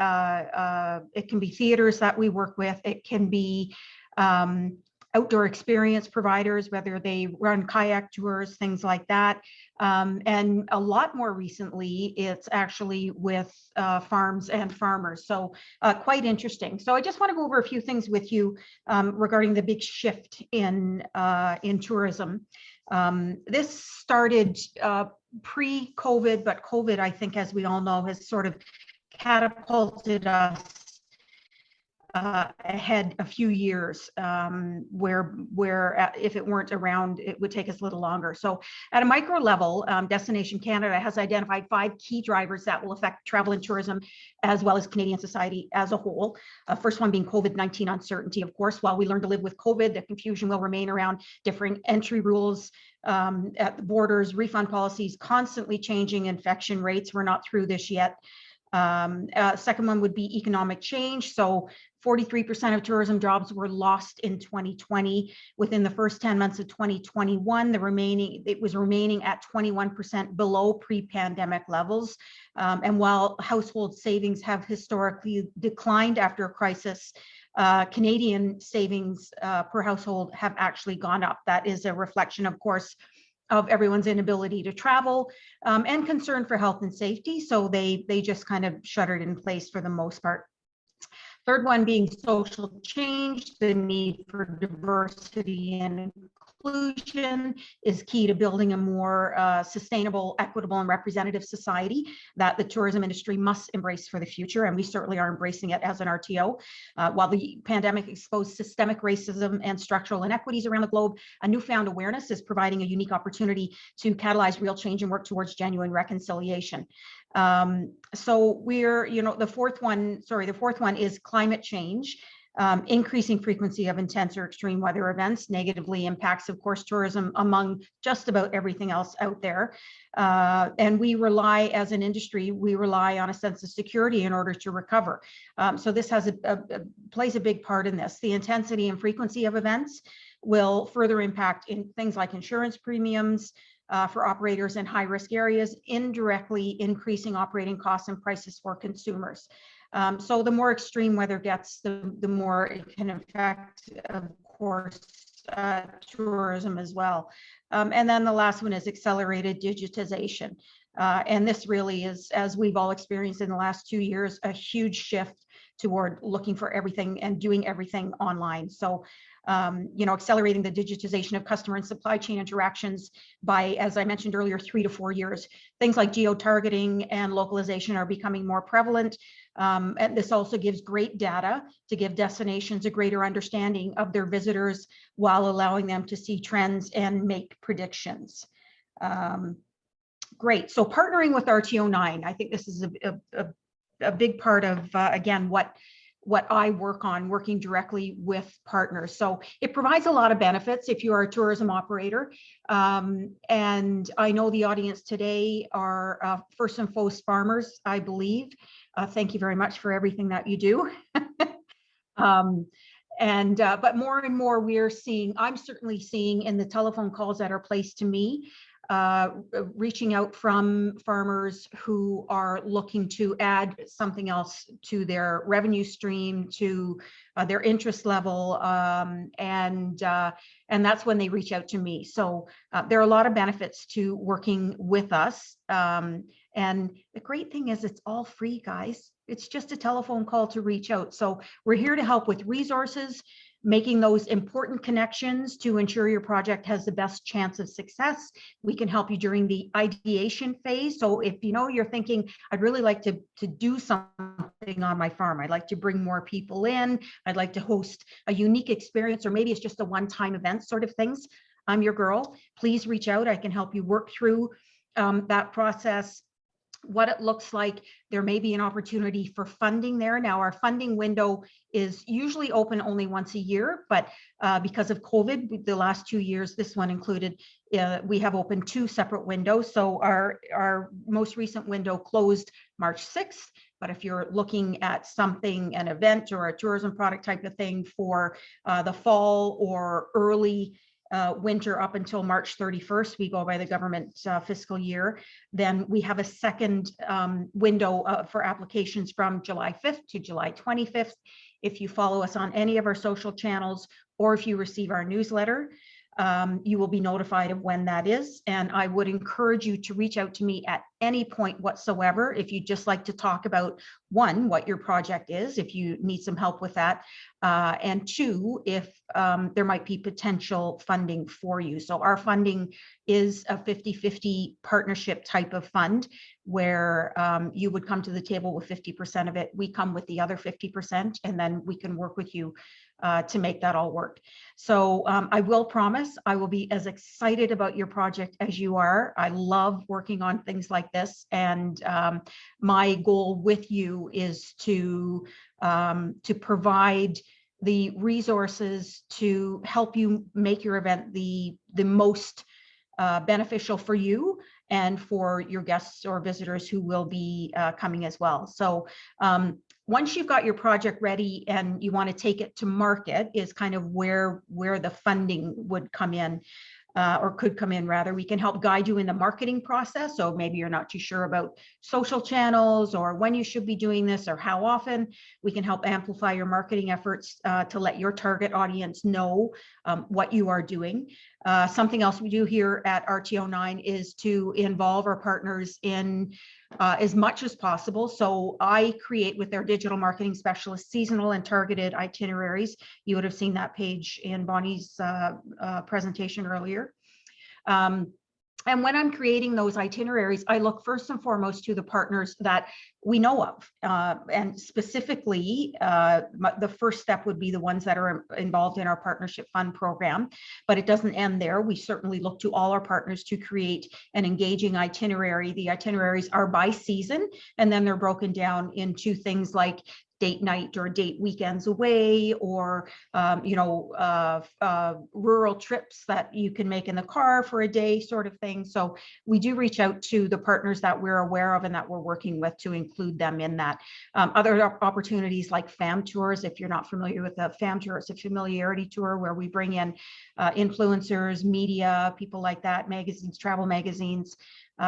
theaters that we work with. It can be outdoor experience providers, whether they run kayak tours, things like that. And a lot more recently, it's actually with farms and farmers. So quite interesting. So I just want to go over a few things with you regarding the big shift in tourism. This started pre-COVID, but COVID, I think, as we all know, has sort of catapulted us ahead a few years, where if it weren't around, it would take us a little longer. So at a micro level, Destination Canada has identified 5 key drivers that will affect travel and tourism, as well as Canadian society as a whole. First one being COVID-19 uncertainty. Of course, while we learn to live with COVID, the confusion will remain around differing entry rules at the borders, refund policies, constantly changing infection rates. We're not through this yet. Second one would be economic change. So 43% of tourism jobs were lost in 2020. Within the first 10 months of 2021, it was remaining at 21% below pre-pandemic levels. And while household savings have historically declined after a crisis, Canadian savings per household have actually gone up. That is a reflection, of course, of everyone's inability to travel and concern for health and safety. So they just kind of shuttered in place for the most part. Third one being social change, the need for diversity and inclusion is key to building a more sustainable, equitable, and representative society that the tourism industry must embrace for the future. And we certainly are embracing it as an RTO. While the pandemic exposed systemic racism and structural inequities around the globe, a newfound awareness is providing a unique opportunity to catalyze real change and work towards genuine reconciliation. So we're, the fourth one is climate change. Increasing frequency of intense or extreme weather events negatively impacts, of course, tourism among just about everything else out there. And we rely, as an industry, on a sense of security in order to recover. So this has plays a big part in this. The intensity and frequency of events will further impact in things like insurance premiums for operators in high-risk areas, indirectly increasing operating costs and prices for consumers. So the more extreme weather gets, the more it can affect, of course, tourism as well. And then the last one is accelerated digitization. And this really is, as we've all experienced in the last 2 years, a huge shift toward looking for everything and doing everything online. So, accelerating the digitization of customer and supply chain interactions by, as I mentioned earlier, 3 to 4 years. Things like geo-targeting and localization are becoming more prevalent. And this also gives great data to give destinations a greater understanding of their visitors while allowing them to see trends and make predictions. Great. So partnering with RTO9, I think this is a big part of, again, what I work on, working directly with partners. So it provides a lot of benefits if you are a tourism operator. And I know the audience today are first and foremost farmers, I believe. Thank you very much for everything that you do. But more and more I'm certainly seeing in the telephone calls that are placed to me, reaching out from farmers who are looking to add something else to their revenue stream, to their interest level, and that's when they reach out to me. So there are a lot of benefits to working with us. And the great thing is it's all free, guys. It's just a telephone call to reach out. So we're here to help with resources, making those important connections to ensure your project has the best chance of success. We can help you during the ideation phase. So if you're thinking, I'd really like to do something on my farm, I'd like to bring more people in, I'd like to host a unique experience, or maybe it's just a one-time event sort of things, I'm your girl. Please reach out. I can help you work through that process, what it looks like. There may be an opportunity for funding there. Now, our funding window is usually open only once a year, but because of COVID, the last 2 years, this one included, we have opened 2 separate windows. So our most recent window closed March 6th, but if you're looking at something, an event or a tourism product type of thing for the fall or early winter up until March 31st, we go by the government fiscal year, then we have a second window for applications from July 5th to July 25th. If you follow us on any of our social channels, or if you receive our newsletter, you will be notified of when that is. And I would encourage you to reach out to me at any point whatsoever if you'd just like to talk about, 1, what your project is, if you need some help with that, and 2, if there might be potential funding for you. So our funding is a 50-50 partnership type of fund where you would come to the table with 50% of it. We come with the other 50%, and then we can work with you to make that all work. So I will promise I will be as excited about your project as you are. I love working on things like this, and my goal with you is to provide the resources to help you make your event the most beneficial for you and for your guests or visitors who will be coming as well. So once you've got your project ready and you want to take it to market is kind of where the funding would come in, or could come in rather. We can help guide you in the marketing process. So maybe you're not too sure about social channels or when you should be doing this or how often. We can help amplify your marketing efforts to let your target audience know what you are doing. Something else we do here at RTO9 is to involve our partners in as much as possible. So I create with their digital marketing specialists seasonal and targeted itineraries. You would have seen that page in Bonnie's presentation earlier. And when I'm creating those itineraries, I look first and foremost to the partners that we know of. And specifically, the first step would be the ones that are involved in our partnership fund program, but it doesn't end there. We certainly look to all our partners to create an engaging itinerary. The itineraries are by season, and then they're broken down into things like date night or date weekends away, or rural trips that you can make in the car for a day sort of thing. So we do reach out to the partners that we're aware of and that we're working with to include them in that. Other opportunities like fam tours, if you're not familiar with a fam tour, it's a familiarity tour where we bring in influencers, media, people like that, magazines, travel magazines,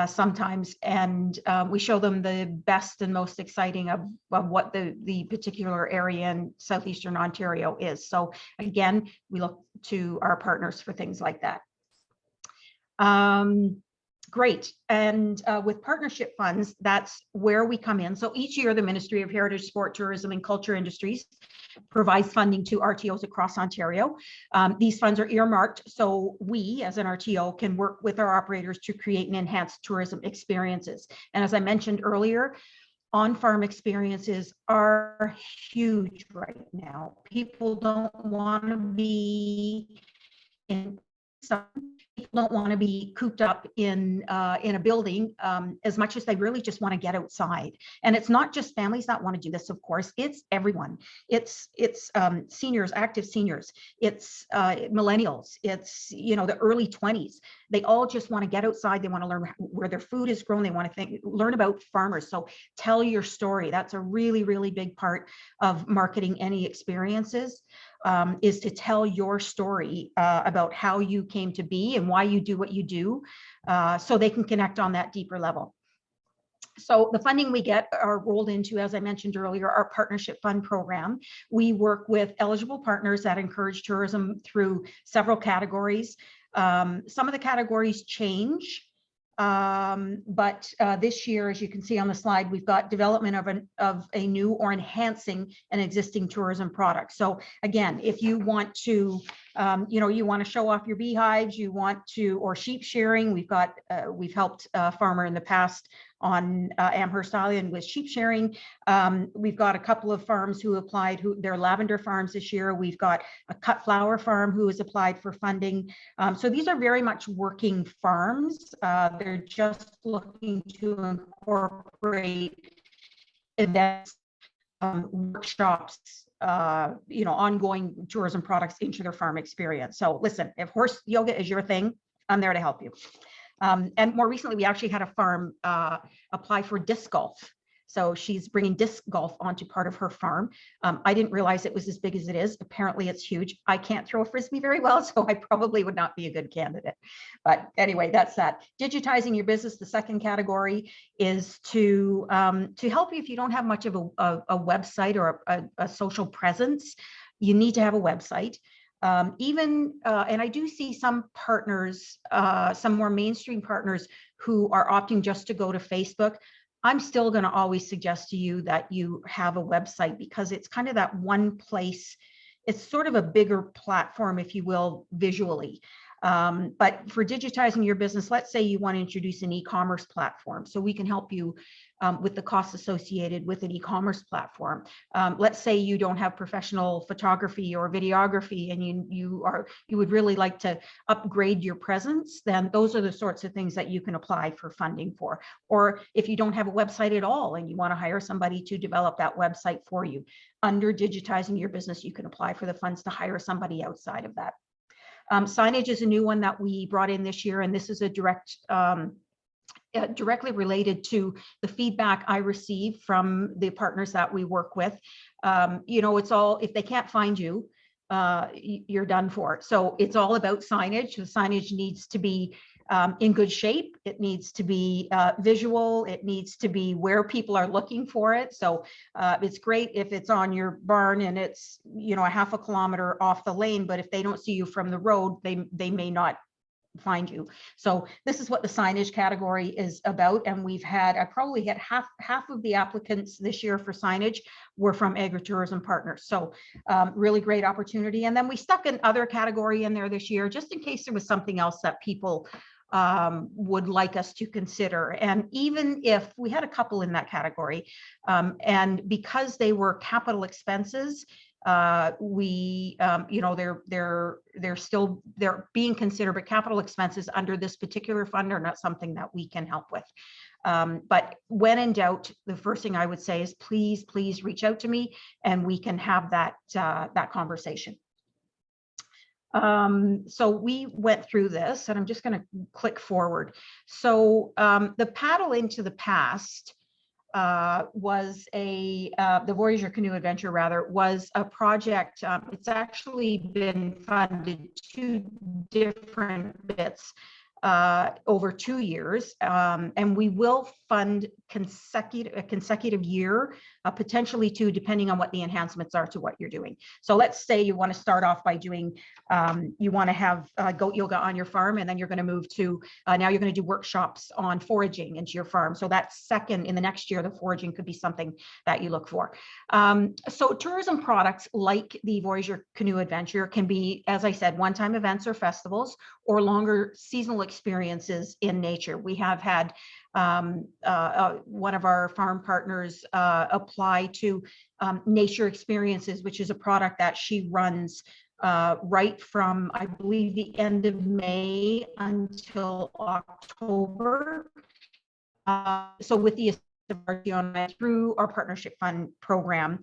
sometimes, and we show them the best and most exciting of what the particular area in Southeastern Ontario is. So again, we look to our partners for things like that. Great. And with partnership funds, that's where we come in. So each year, the Ministry of Heritage, Sport, Tourism and Culture Industries provides funding to RTOs across Ontario. These funds are earmarked so we, as an RTO, can work with our operators to create and enhance tourism experiences. And as I mentioned earlier, on-farm experiences are huge right now. People don't want to be in some. People don't want to be cooped up in a building as much as they really just want to get outside. And it's not just families that want to do this, of course, it's everyone. It's seniors, active seniors, it's millennials, it's, the early 20s. They all just want to get outside. They want to learn where their food is grown. They want to learn about farmers. So tell your story. That's a really, really big part of marketing any experiences. Is to tell your story about how you came to be and why you do what you do, so they can connect on that deeper level. So the funding we get are rolled into, as I mentioned earlier, our partnership fund program. We work with eligible partners that encourage tourism through several categories. Some of the categories change. But this year, as you can see on the slide, we've got development of a new or enhancing an existing tourism product. So again, if you want to, you want to show off your beehives, you want to, or sheep shearing, we've helped a farmer in the past on Amherst Island with sheep shearing. We've got a couple of farms who applied, they're lavender farms this year. We've got a cut flower farm who has applied for funding. So these are very much working farms. They're just looking to incorporate events, workshops, ongoing tourism products into their farm experience. So listen, if horse yoga is your thing, I'm there to help you. And more recently, we actually had a farm apply for disc golf. So she's bringing disc golf onto part of her farm. I didn't realize it was as big as it is. Apparently it's huge. I can't throw a Frisbee very well, so I probably would not be a good candidate. But anyway, that's that. Digitizing your business, the second category, is to help you if you don't have much of a website or a social presence. You need to have a website. And I do see some partners, some more mainstream partners who are opting just to go to Facebook. I'm still going to always suggest to you that you have a website, because it's kind of that one place. It's sort of a bigger platform, if you will, visually. But for digitizing your business, let's say you want to introduce an e-commerce platform. So we can help you with the costs associated with an e-commerce platform. Let's say you don't have professional photography or videography, and you would really like to upgrade your presence. Then those are the sorts of things that you can apply for funding for. Or if you don't have a website at all and you want to hire somebody to develop that website for you, under digitizing your business, you can apply for the funds to hire somebody outside of that. Signage is a new one that we brought in this year, and this is a directly related to the feedback I receive from the partners that we work with. It's all, if they can't find you, you're done for. So it's all about signage. The signage needs to be in good shape. It needs to be visual. It needs to be where people are looking for it. So it's great if it's on your barn and it's, a half a kilometer off the lane, but if they don't see you from the road, they may not find you. So this is what the signage category is about. And we've had, I probably had half of the applicants this year for signage were from Agri-Tourism partners. So really great opportunity. And then we stuck an other category in there this year, just in case there was something else that people would like us to consider. And even if we had a couple in that category, and because they were capital expenses, you know, they're being considered, but capital expenses under this particular fund are not something that we can help with. But when in doubt, the first thing I would say is please reach out to me and we can have that conversation. So we went through this, and I'm just going to click forward. So the Paddle into the Past was the Voyager Canoe Adventure, rather, was a project. It's actually been funded 2 different bits over 2 years, and we will fund a consecutive year, potentially 2, depending on what the enhancements are to what you're doing. So let's say you want to start off by doing, you want to have goat yoga on your farm, and then you're going to move to, now you're going to do workshops on foraging into your farm. So that's second, in the next year, the foraging could be something that you look for. So tourism products like the Voyager Canoe Adventure can be, as I said, one-time events or festivals, or longer seasonal experiences in nature. We have had one of our farm partners apply to Nature Experiences, which is a product that she runs right from, I believe, the end of May until October. So with the through our partnership fund program,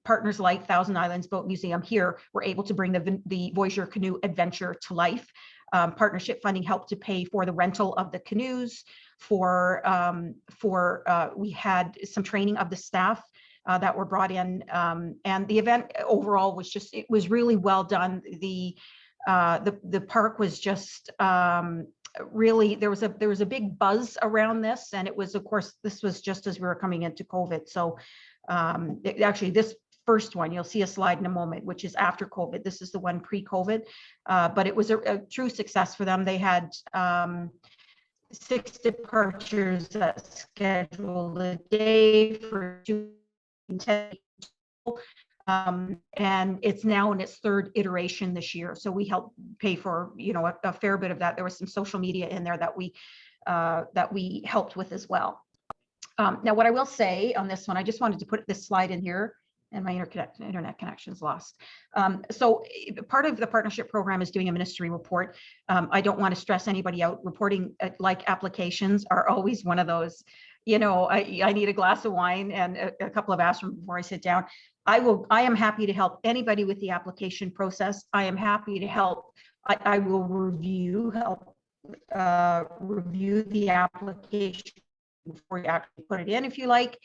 partners like Thousand Islands Boat Museum here were able to bring the Voyager Canoe Adventure to life. Partnership funding helped to pay for the rental of the canoes, we had some training of the staff that were brought in, and the event overall was just, it was really well done. The park was just really, there was a big buzz around this, and it was, of course, this was just as we were coming into COVID. So actually this first one, you'll see a slide in a moment, which is after COVID. This is the one pre-COVID, but it was a true success for them. They had 6 departures scheduled a day for 10 people, and it's now in its 3rd iteration this year. So we helped pay for, you know, a fair bit of that. There was some social media in there that we helped with as well. Now, what I will say on this one, I just wanted to put this slide in here, and my internet connection's lost. So part of the partnership program is doing a ministry report. I don't want to stress anybody out. Reporting like applications are always one of those, you know, I need a glass of wine and a couple of aspirin before I sit down. I am happy to help anybody with the application process. I am happy to help. I will review the application before you actually put it in, if you like.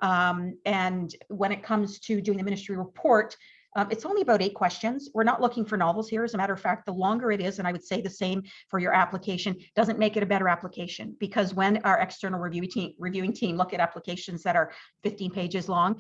And when it comes to doing the ministry report, it's only about 8 questions. We're not looking for novels here. As a matter of fact, the longer it is, and I would say the same for your application, doesn't make it a better application, because when our external reviewing team look at applications that are 15 pages long,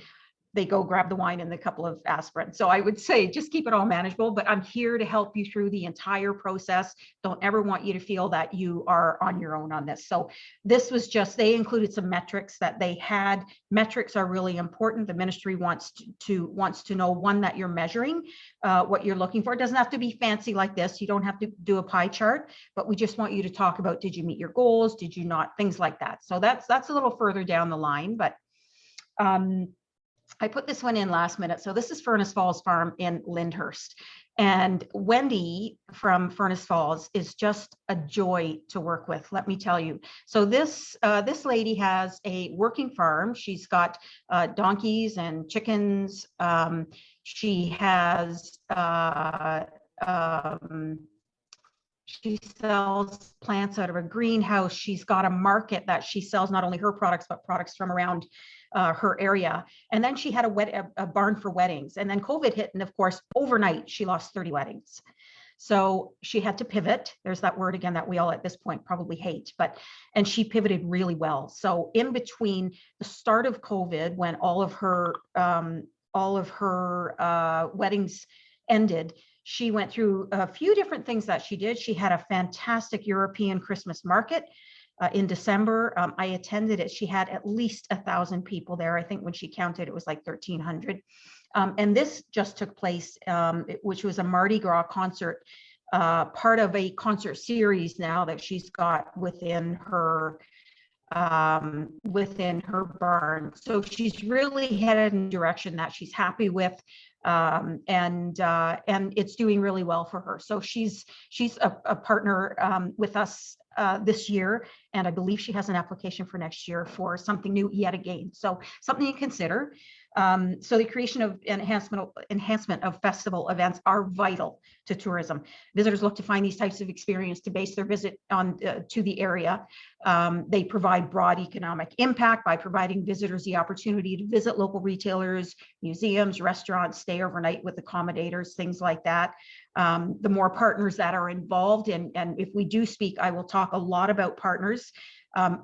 they go grab the wine and a couple of aspirin. So I would say just keep it all manageable, but I'm here to help you through the entire process. Don't ever want you to feel that you are on your own on this. So this was just, they included some metrics that they had. Metrics are really important. The ministry wants to know, one, that you're measuring what you're looking for. It doesn't have to be fancy like this. You don't have to do a pie chart, but we just want you to talk about, did you meet your goals? Did you not? Things like that. So that's a little further down the line, but I put this one in last minute. So this is Furnace Falls Farm in Lindhurst. And Wendy from Furnace Falls is just a joy to work with, let me tell you. So this lady has a working farm. She's got donkeys and chickens. She has she sells plants out of a greenhouse. She's got a market that she sells not only her products, but products from around her area. And then she had a barn for weddings. And then COVID hit. And of course, overnight, she lost 30 weddings. So she had to pivot. There's that word again that we all at this point probably hate, and she pivoted really well. So in between the start of COVID, when all of her weddings ended, She went through a few different things that she did. She had a fantastic European Christmas market in December. I attended it. She had at least 1,000 people there. I think when she counted, it was like 1,300. And this just took place, which was a Mardi Gras concert, part of a concert series now that she's got within her barn. So she's really headed in a direction that she's happy with, and it's doing really well for her. So she's a partner with us this year, and I believe she has an application for next year for something new yet again. So something to consider. So the creation of enhancement of festival events are vital to tourism. Visitors look to find these types of experience to base their visit on to the area. They provide broad economic impact by providing visitors the opportunity to visit local retailers, museums, restaurants, stay overnight with accommodators, things like that. The more partners that are involved, and if we do speak, I will talk a lot about partners.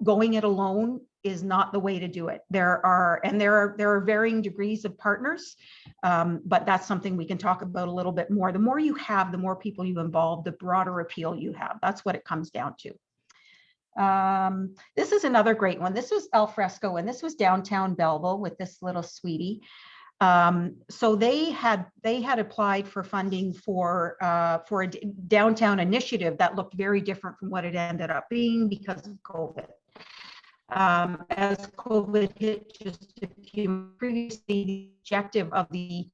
Going it alone is not the way to do it. There are varying degrees of partners, but that's something we can talk about a little bit more. The more you have, the more people you involve, the broader appeal you have. That's what it comes down to. This is another great one. This was al fresco, and this was downtown Belleville with this little sweetie. So they had applied for funding for a downtown initiative that looked very different from what it ended up being because of COVID. As COVID hit just a few months previously, the objective of the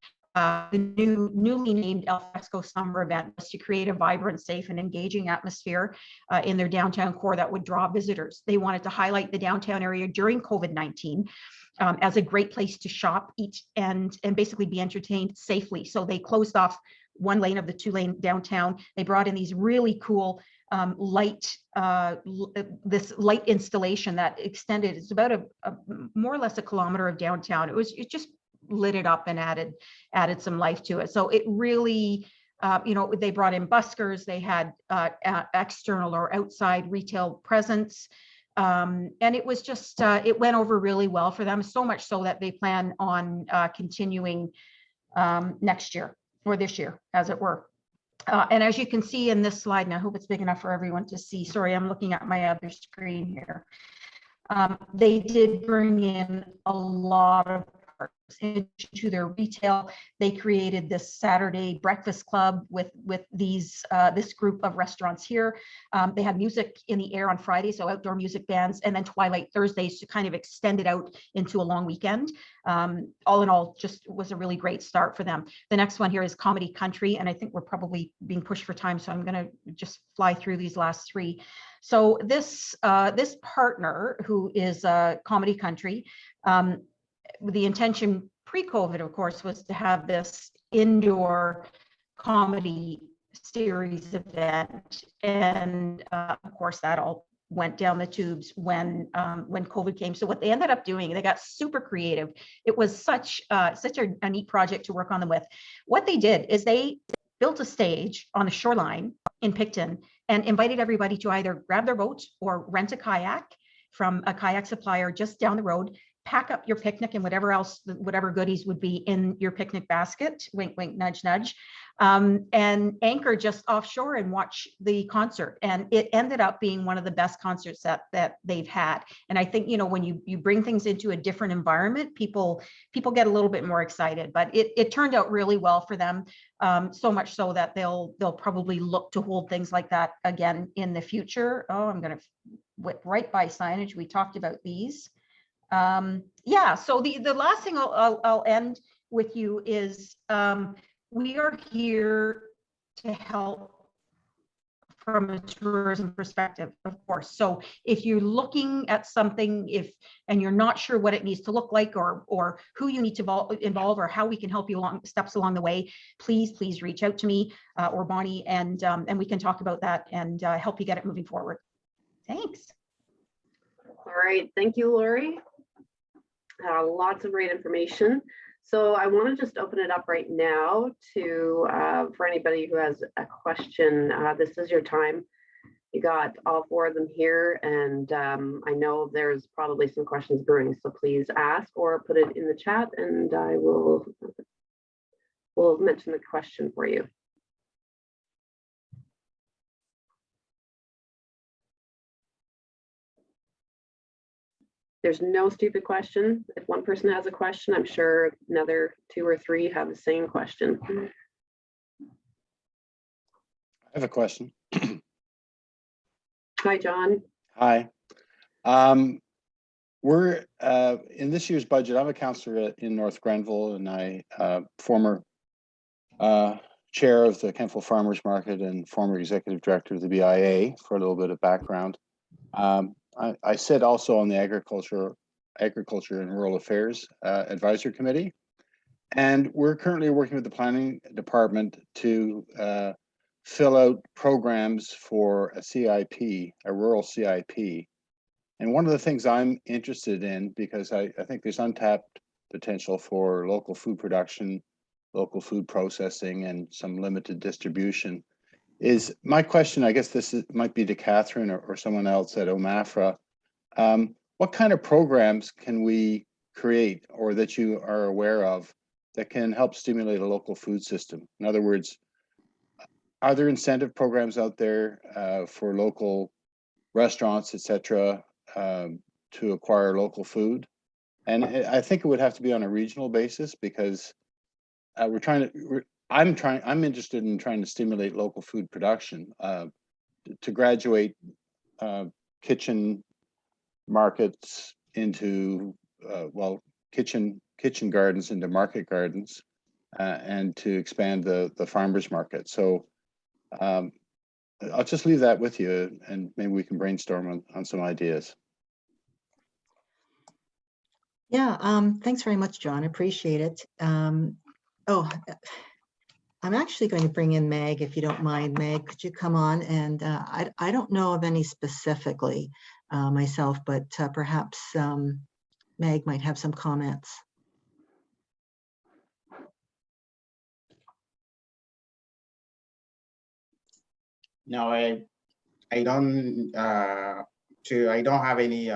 newly named al fresco summer event was to create a vibrant, safe, and engaging atmosphere in their downtown core that would draw visitors. They wanted to highlight the downtown area during COVID-19 as a great place to shop, eat, and basically be entertained safely. So they closed off one lane of the 2-lane downtown. They brought in these really cool this light installation that extended. It's about a more or less a kilometer of downtown. It just lit it up and added some life to it. So it really, they brought in buskers. They had external or outside retail presence. And it was just, it went over really well for them, so much so that they plan on continuing next year, or this year, as it were. And as you can see in this slide, and I hope it's big enough for everyone to see, sorry, I'm looking at my other screen here. They did bring in a lot of into their retail. They created this Saturday breakfast club with these this group of restaurants here. They had music in the air on Friday, so outdoor music bands, and then Twilight Thursdays to kind of extend it out into a long weekend. All in all, just was a really great start for them. The next one here is Comedy Country, and I think we're probably being pushed for time, so I'm going to just fly through these last three. So this partner, who is Comedy Country, the intention pre-COVID, of course, was to have this indoor comedy series event, and of course that all went down the tubes when COVID came. So what they ended up doing, they got super creative. It was such a neat project to work on them with. What they did is they built a stage on the shoreline in Picton and invited everybody to either grab their boat or rent a kayak from a kayak supplier just down the road, pack up your picnic and whatever else, whatever goodies would be in your picnic basket, wink, wink, nudge, nudge, and anchor just offshore and watch the concert. And it ended up being one of the best concerts that they've had. And I think, when you bring things into a different environment, people get a little bit more excited, but it turned out really well for them. So much so that they'll probably look to hold things like that again in the future. Oh, I'm going to whip right by signage. We talked about these. Yeah, so the last thing I'll end with you is we are here to help from a tourism perspective, of course. So if you're looking at something, and you're not sure what it needs to look like, or who you need to involve, or how we can help you along the way, please reach out to me or Bonnie, and we can talk about that and help you get it moving forward. Thanks. All right, thank you, Lori. Lots of great information. So I want to just open it up right now to for anybody who has a question. This is your time. You got all four of them here, and I know there's probably some questions brewing, so please ask or put it in the chat, and I will mention the question for you. There's no stupid question. If one person has a question, I'm sure another 2 or 3 have the same question. I have a question. Hi, John. Hi. We're in this year's budget. I'm a councillor in North Grenville, and I former chair of the Kentville Farmers Market and former executive director of the BIA. For a little bit of background, I sit also on the Agriculture and Rural Affairs Advisory Committee, and we're currently working with the Planning Department to fill out programs for a CIP, a rural CIP. And one of the things I'm interested in, because I think there's untapped potential for local food production, local food processing, and some limited distribution, is my question. I guess this might be to Kathryn or someone else at Omafra. What kind of programs can we create, or that you are aware of, that can help stimulate a local food system? In other words, are there incentive programs out there for local restaurants, etc., to acquire local food? And I think it would have to be on a regional basis, because I'm interested in trying to stimulate local food production, to graduate kitchen markets into kitchen gardens into market gardens, and to expand the farmers market. So I'll just leave that with you, and maybe we can brainstorm on some ideas. Yeah, thanks very much, John. Appreciate it. Oh, I'm actually going to bring in Meg, if you don't mind. Meg, could you come on? And I don't know of any specifically myself, but perhaps Meg might have some comments. No, I don't have any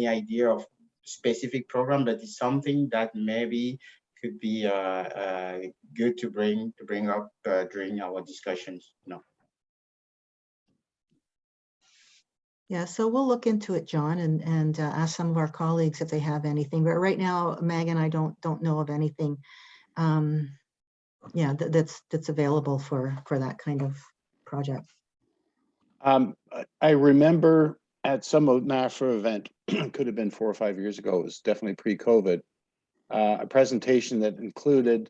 idea of specific program, but it's something that maybe could be good to bring up during our discussions. No. Yeah, so we'll look into it, John, and ask some of our colleagues if they have anything. But right now, Meg and I don't know of anything. Yeah, that's available for that kind of project. I remember at some Omafra event, could have been 4 or 5 years ago, it was definitely pre-COVID, a presentation that included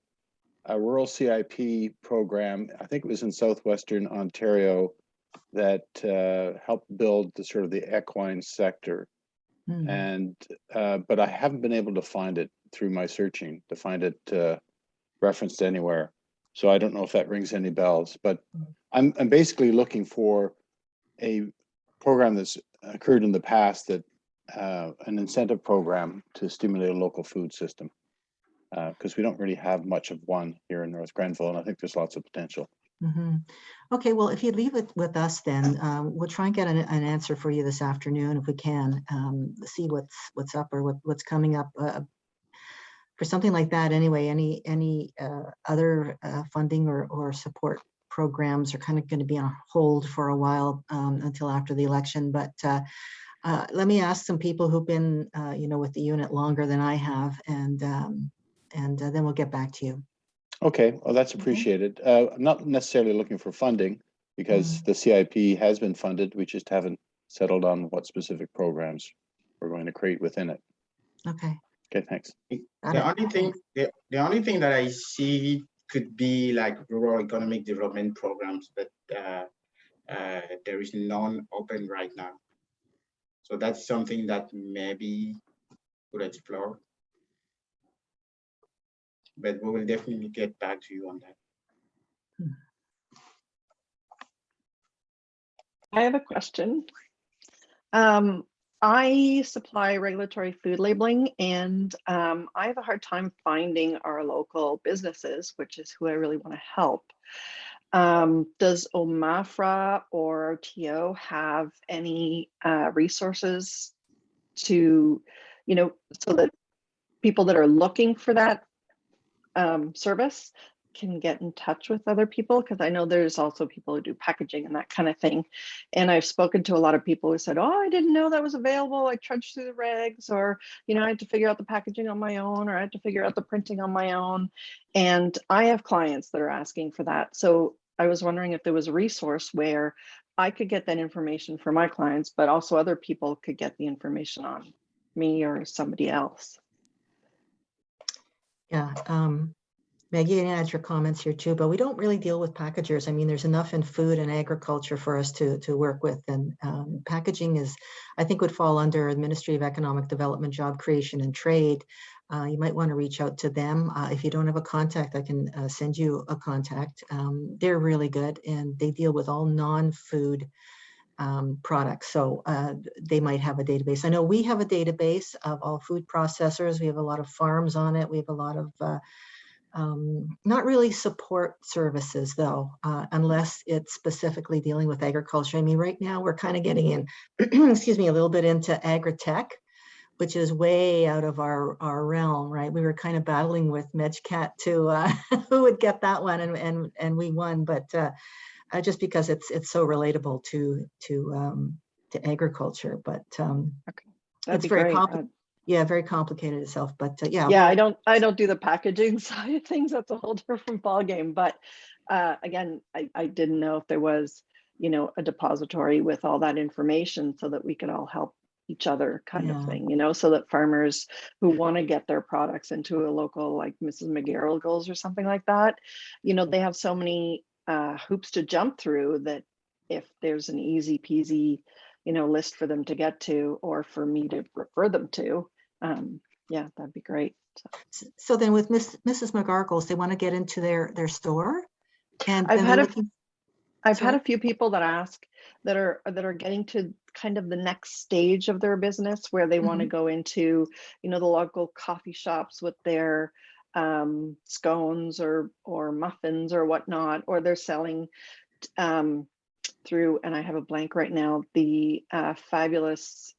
a rural CIP program. I think it was in Southwestern Ontario, that helped build the sort of the equine sector. And but I haven't been able to find it through my searching, to find it referenced anywhere. So I don't know if that rings any bells, but I'm basically looking for a program that's occurred in the past, that an incentive program to stimulate a local food system, because we don't really have much of one here in North Grenville, and I think there's lots of potential. Okay, well, if you leave it with us, then we'll try and get an answer for you this afternoon if we can, see what's up or what's coming up for something like that. Anyway, any other funding or support programs are kind of going to be on hold for a while, until after the election. But let me ask some people who've been with the unit longer than I have, and then we'll get back to you. Okay, well, that's appreciated. I'm not necessarily looking for funding, because the CIP has been funded. We just haven't settled on what specific programs we're going to create within it. Okay. Okay, thanks. The only thing that I see could be like rural economic development programs, but there is none open right now. So that's something that maybe we'll explore. But we will definitely get back to you on that. I have a question. I supply regulatory food labeling, and I have a hard time finding our local businesses, which is who I really want to help. Does Omafra or RTO have any resources to, so that people that are looking for that service can get in touch with other people, because I know there's also people who do packaging and that kind of thing. And I've spoken to a lot of people who said, oh, I didn't know that was available. I trudged through the regs, or, I had to figure out the packaging on my own, or I had to figure out the printing on my own. And I have clients that are asking for that. So I was wondering if there was a resource where I could get that information for my clients, but also other people could get the information on me or somebody else. Yeah, Maggie, you can add your comments here too, but we don't really deal with packagers. I mean, there's enough in food and agriculture for us to work with, and packaging is, I think, would fall under the Ministry of Economic Development, Job Creation and Trade. You might want to reach out to them. If you don't have a contact, I can send you a contact. They're really good, and they deal with all non-food products. So they might have a database. I know we have a database of all food processors. We have a lot of farms on it. We have a lot of not really support services though, unless it's specifically dealing with agriculture. I mean, right now we're kind of getting in, excuse me, a little bit into agri-tech, which is way out of our realm, right? We were kind of battling with MedCat to who would get that one, and we won, but just because it's so relatable to agriculture, but it's very complicated. Yeah, very complicated itself, but yeah. Yeah, I don't do the packaging side of things. That's a whole different ballgame. But again, I didn't know if there was, a depository with all that information so that we could all help each other kind of thing, so that farmers who want to get their products into a local, like Mrs. McGarrigle's or something like that, they have so many hoops to jump through that if there's an easy peasy, list for them to get to, or for me to refer them to, yeah, that'd be great. So then with Mrs. McGargles, they want to get into their store, and I've had a few people that ask that are getting to kind of the next stage of their business where they want to go into, the local coffee shops with their scones or muffins or whatnot, or they're selling through, and I have a blank right now, the fabulous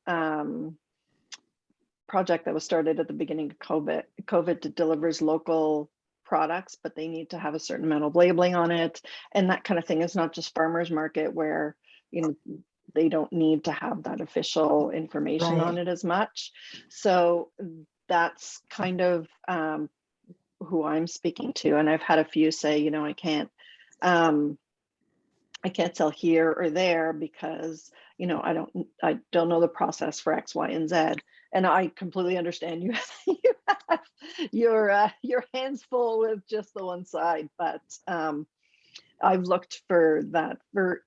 project that was started at the beginning of COVID that delivers local products, but they need to have a certain amount of labeling on it and that kind of thing. It's not just farmers market where, they don't need to have that official information on it as much. So that's kind of who I'm speaking to. And I've had a few say, I can't sell here or there because, I don't know the process for X, Y, and Z. And I completely understand you have your hands full with just the one side, but I've looked for that for,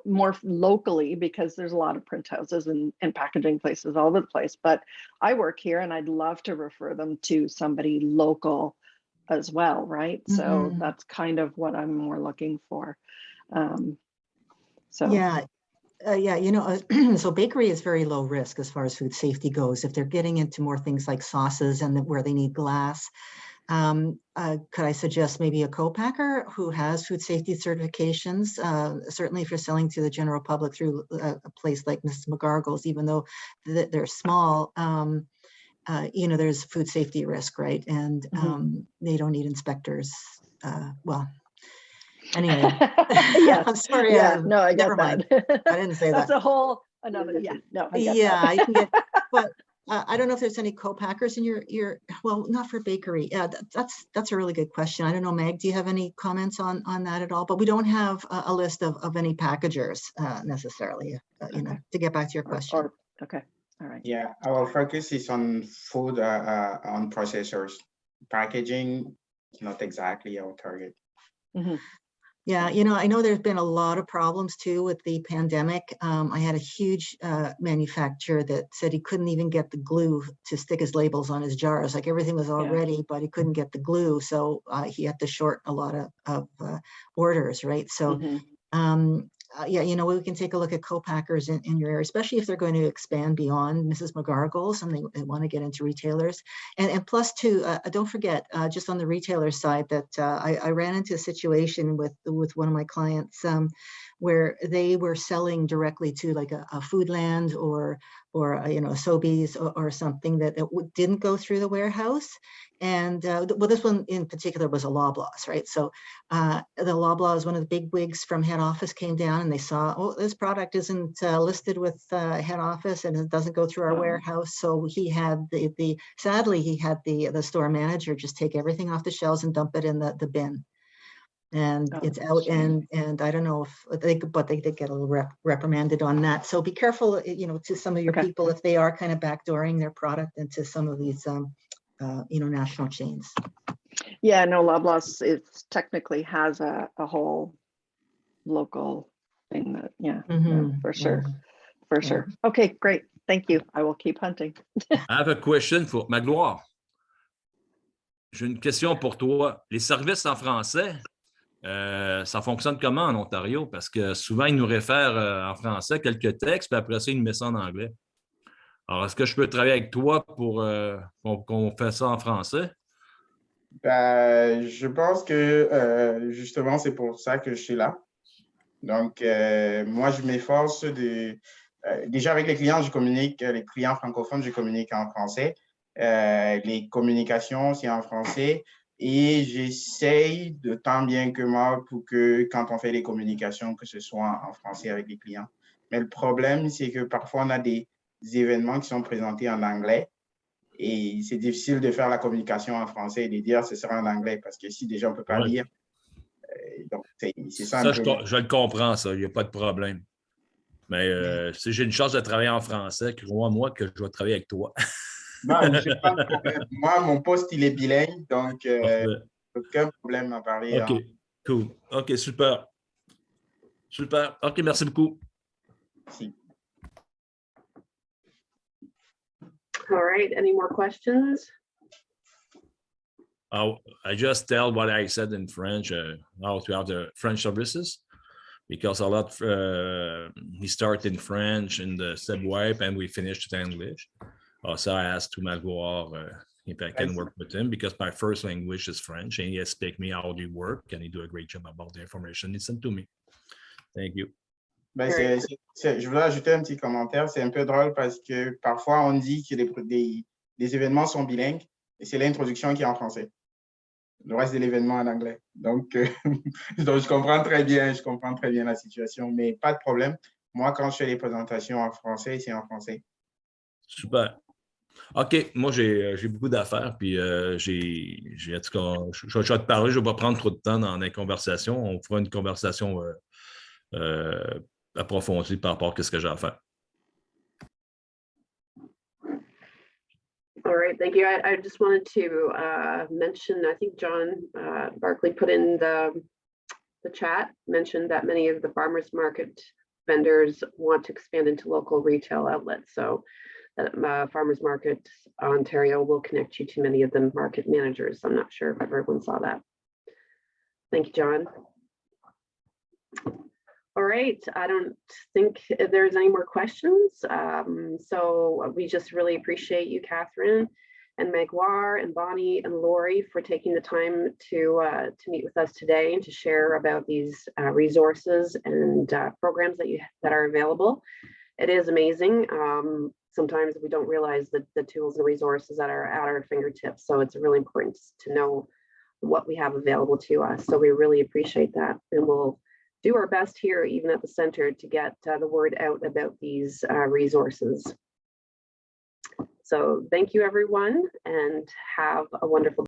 more locally, because there's a lot of print houses and packaging places all over the place. But I work here and I'd love to refer them to somebody local as well, right? So that's kind of what I'm more looking for. So yeah. So bakery is very low risk as far as food safety goes. If they're getting into more things like sauces and where they need glass, could I suggest maybe a co-packer who has food safety certifications? Certainly if you're selling to the general public through a place like Mrs. McGargles, even though they're small, there's food safety risk, right? And they don't need inspectors. Well, anyway, yes. I'm sorry. Yeah, no, I get that. I didn't say That's that. a whole another. Yeah, no, I get yeah, that. I can get. But I don't know if there's any co-packers in your. Well, not for bakery. Yeah, that's a really good question. I don't know, Meg. Do you have any comments on that at all? But we don't have a list of any packagers necessarily. To get back to your question. Okay. All right. Yeah, our focus is on food, on processors. Packaging is not exactly our target. Yeah, I know there's been a lot of problems too with the pandemic. I had a huge manufacturer that said he couldn't even get the glue to stick his labels on his jars. Like everything was all ready, but he couldn't get the glue. So he had to short a lot of orders, right? So we can take a look at co-packers in your area, especially if they're going to expand beyond Mrs. McGargles and they want to get into retailers. And plus too, don't forget, just on the retailer side, that I ran into a situation with one of my clients where they were selling directly to like a Foodland or you know, a Sobeys or something that didn't go through the warehouse. And well, this one in particular was a Loblaws, right? So the Loblaws, one of the big wigs from head office came down and they saw, oh, this product isn't listed with head office and it doesn't go through our warehouse. So he had sadly, he had the store manager just take everything off the shelves and dump it in the bin. And it's out, and I don't know if they did get a little reprimanded on that. So be careful, you know, to some of your people if they are kind of backdooring their product into some of these, you know, national chains. Yeah, no, Loblaws it technically has a whole local thing that, yeah, for sure, for sure. Okay, great, thank you. I will keep hunting. I have a question for Magloire. J'ai une question pour toi. Les services en français, ça fonctionne comment en Ontario? Parce que souvent, ils nous réfèrent en français quelques textes, puis après ça, ils nous mettent ça en anglais. Alors, est-ce que je peux travailler avec toi pour qu'on fasse ça en français? Je pense que justement, c'est pour ça que je suis là. Donc, moi, je m'efforce de... déjà, avec les clients, je communique, les clients francophones, je communique en français. Les communications, c'est en français. Et j'essaye de tant bien que mal pour que quand on fait des communications, que ce soit en français avec les clients. Mais le problème, c'est que parfois, on a des événements qui sont présentés en anglais et c'est difficile de faire la communication en français et de dire ce sera en anglais parce que si déjà on ne peut pas lire, donc c'est ça un peu. Je le comprends, ça, il n'y a pas de problème. Mais si j'ai une chance de travailler en français, crois-moi que je vais travailler avec toi. Non, je n'ai pas de problème. Moi, mon poste, il est bilingue, donc aucun problème à parler. OK, cool. OK, super. Super. OK, merci beaucoup. Merci. All right, any more questions? I just tell what I said in French, how to have the French services, because a lot, we start in French in the subway and we finish in English. So I asked to Magloire if I can work with him because my first language is French and he explained me how they work and he do a great job about the information he sent to me. Thank you. Ben, je voulais ajouter un petit commentaire. C'est un peu drôle parce que parfois on dit que les événements sont bilingues et c'est l'introduction qui est en français. Le reste de l'événement en anglais. Donc je comprends très bien la situation, mais pas de problème. Moi, quand je fais les présentations en français, c'est en français. Super. OK, moi, j'ai beaucoup d'affaires, puis en tout cas, je vais te parler, je ne vais pas prendre trop de temps dans les conversations. On fera une conversation approfondie par rapport à ce que j'ai à faire. All right, thank you. I just wanted to mention, I think John Barkley put in the chat, mentioned that many of the farmers market vendors want to expand into local retail outlets. So Farmers Market Ontario will connect you to many of the market managers. I'm not sure if everyone saw that. Thank you, John. All right, I don't think there's any more questions. So we just really appreciate you, Kathryn and Magloire and Bonnie and Lori for taking the time to meet with us today and to share about these resources and programs that are available. It is amazing. Sometimes we don't realize the tools and resources that are at our fingertips. So it's really important to know what we have available to us. So we really appreciate that. And we'll do our best here, even at the center, to get the word out about these resources. So thank you, everyone, and have a wonderful day.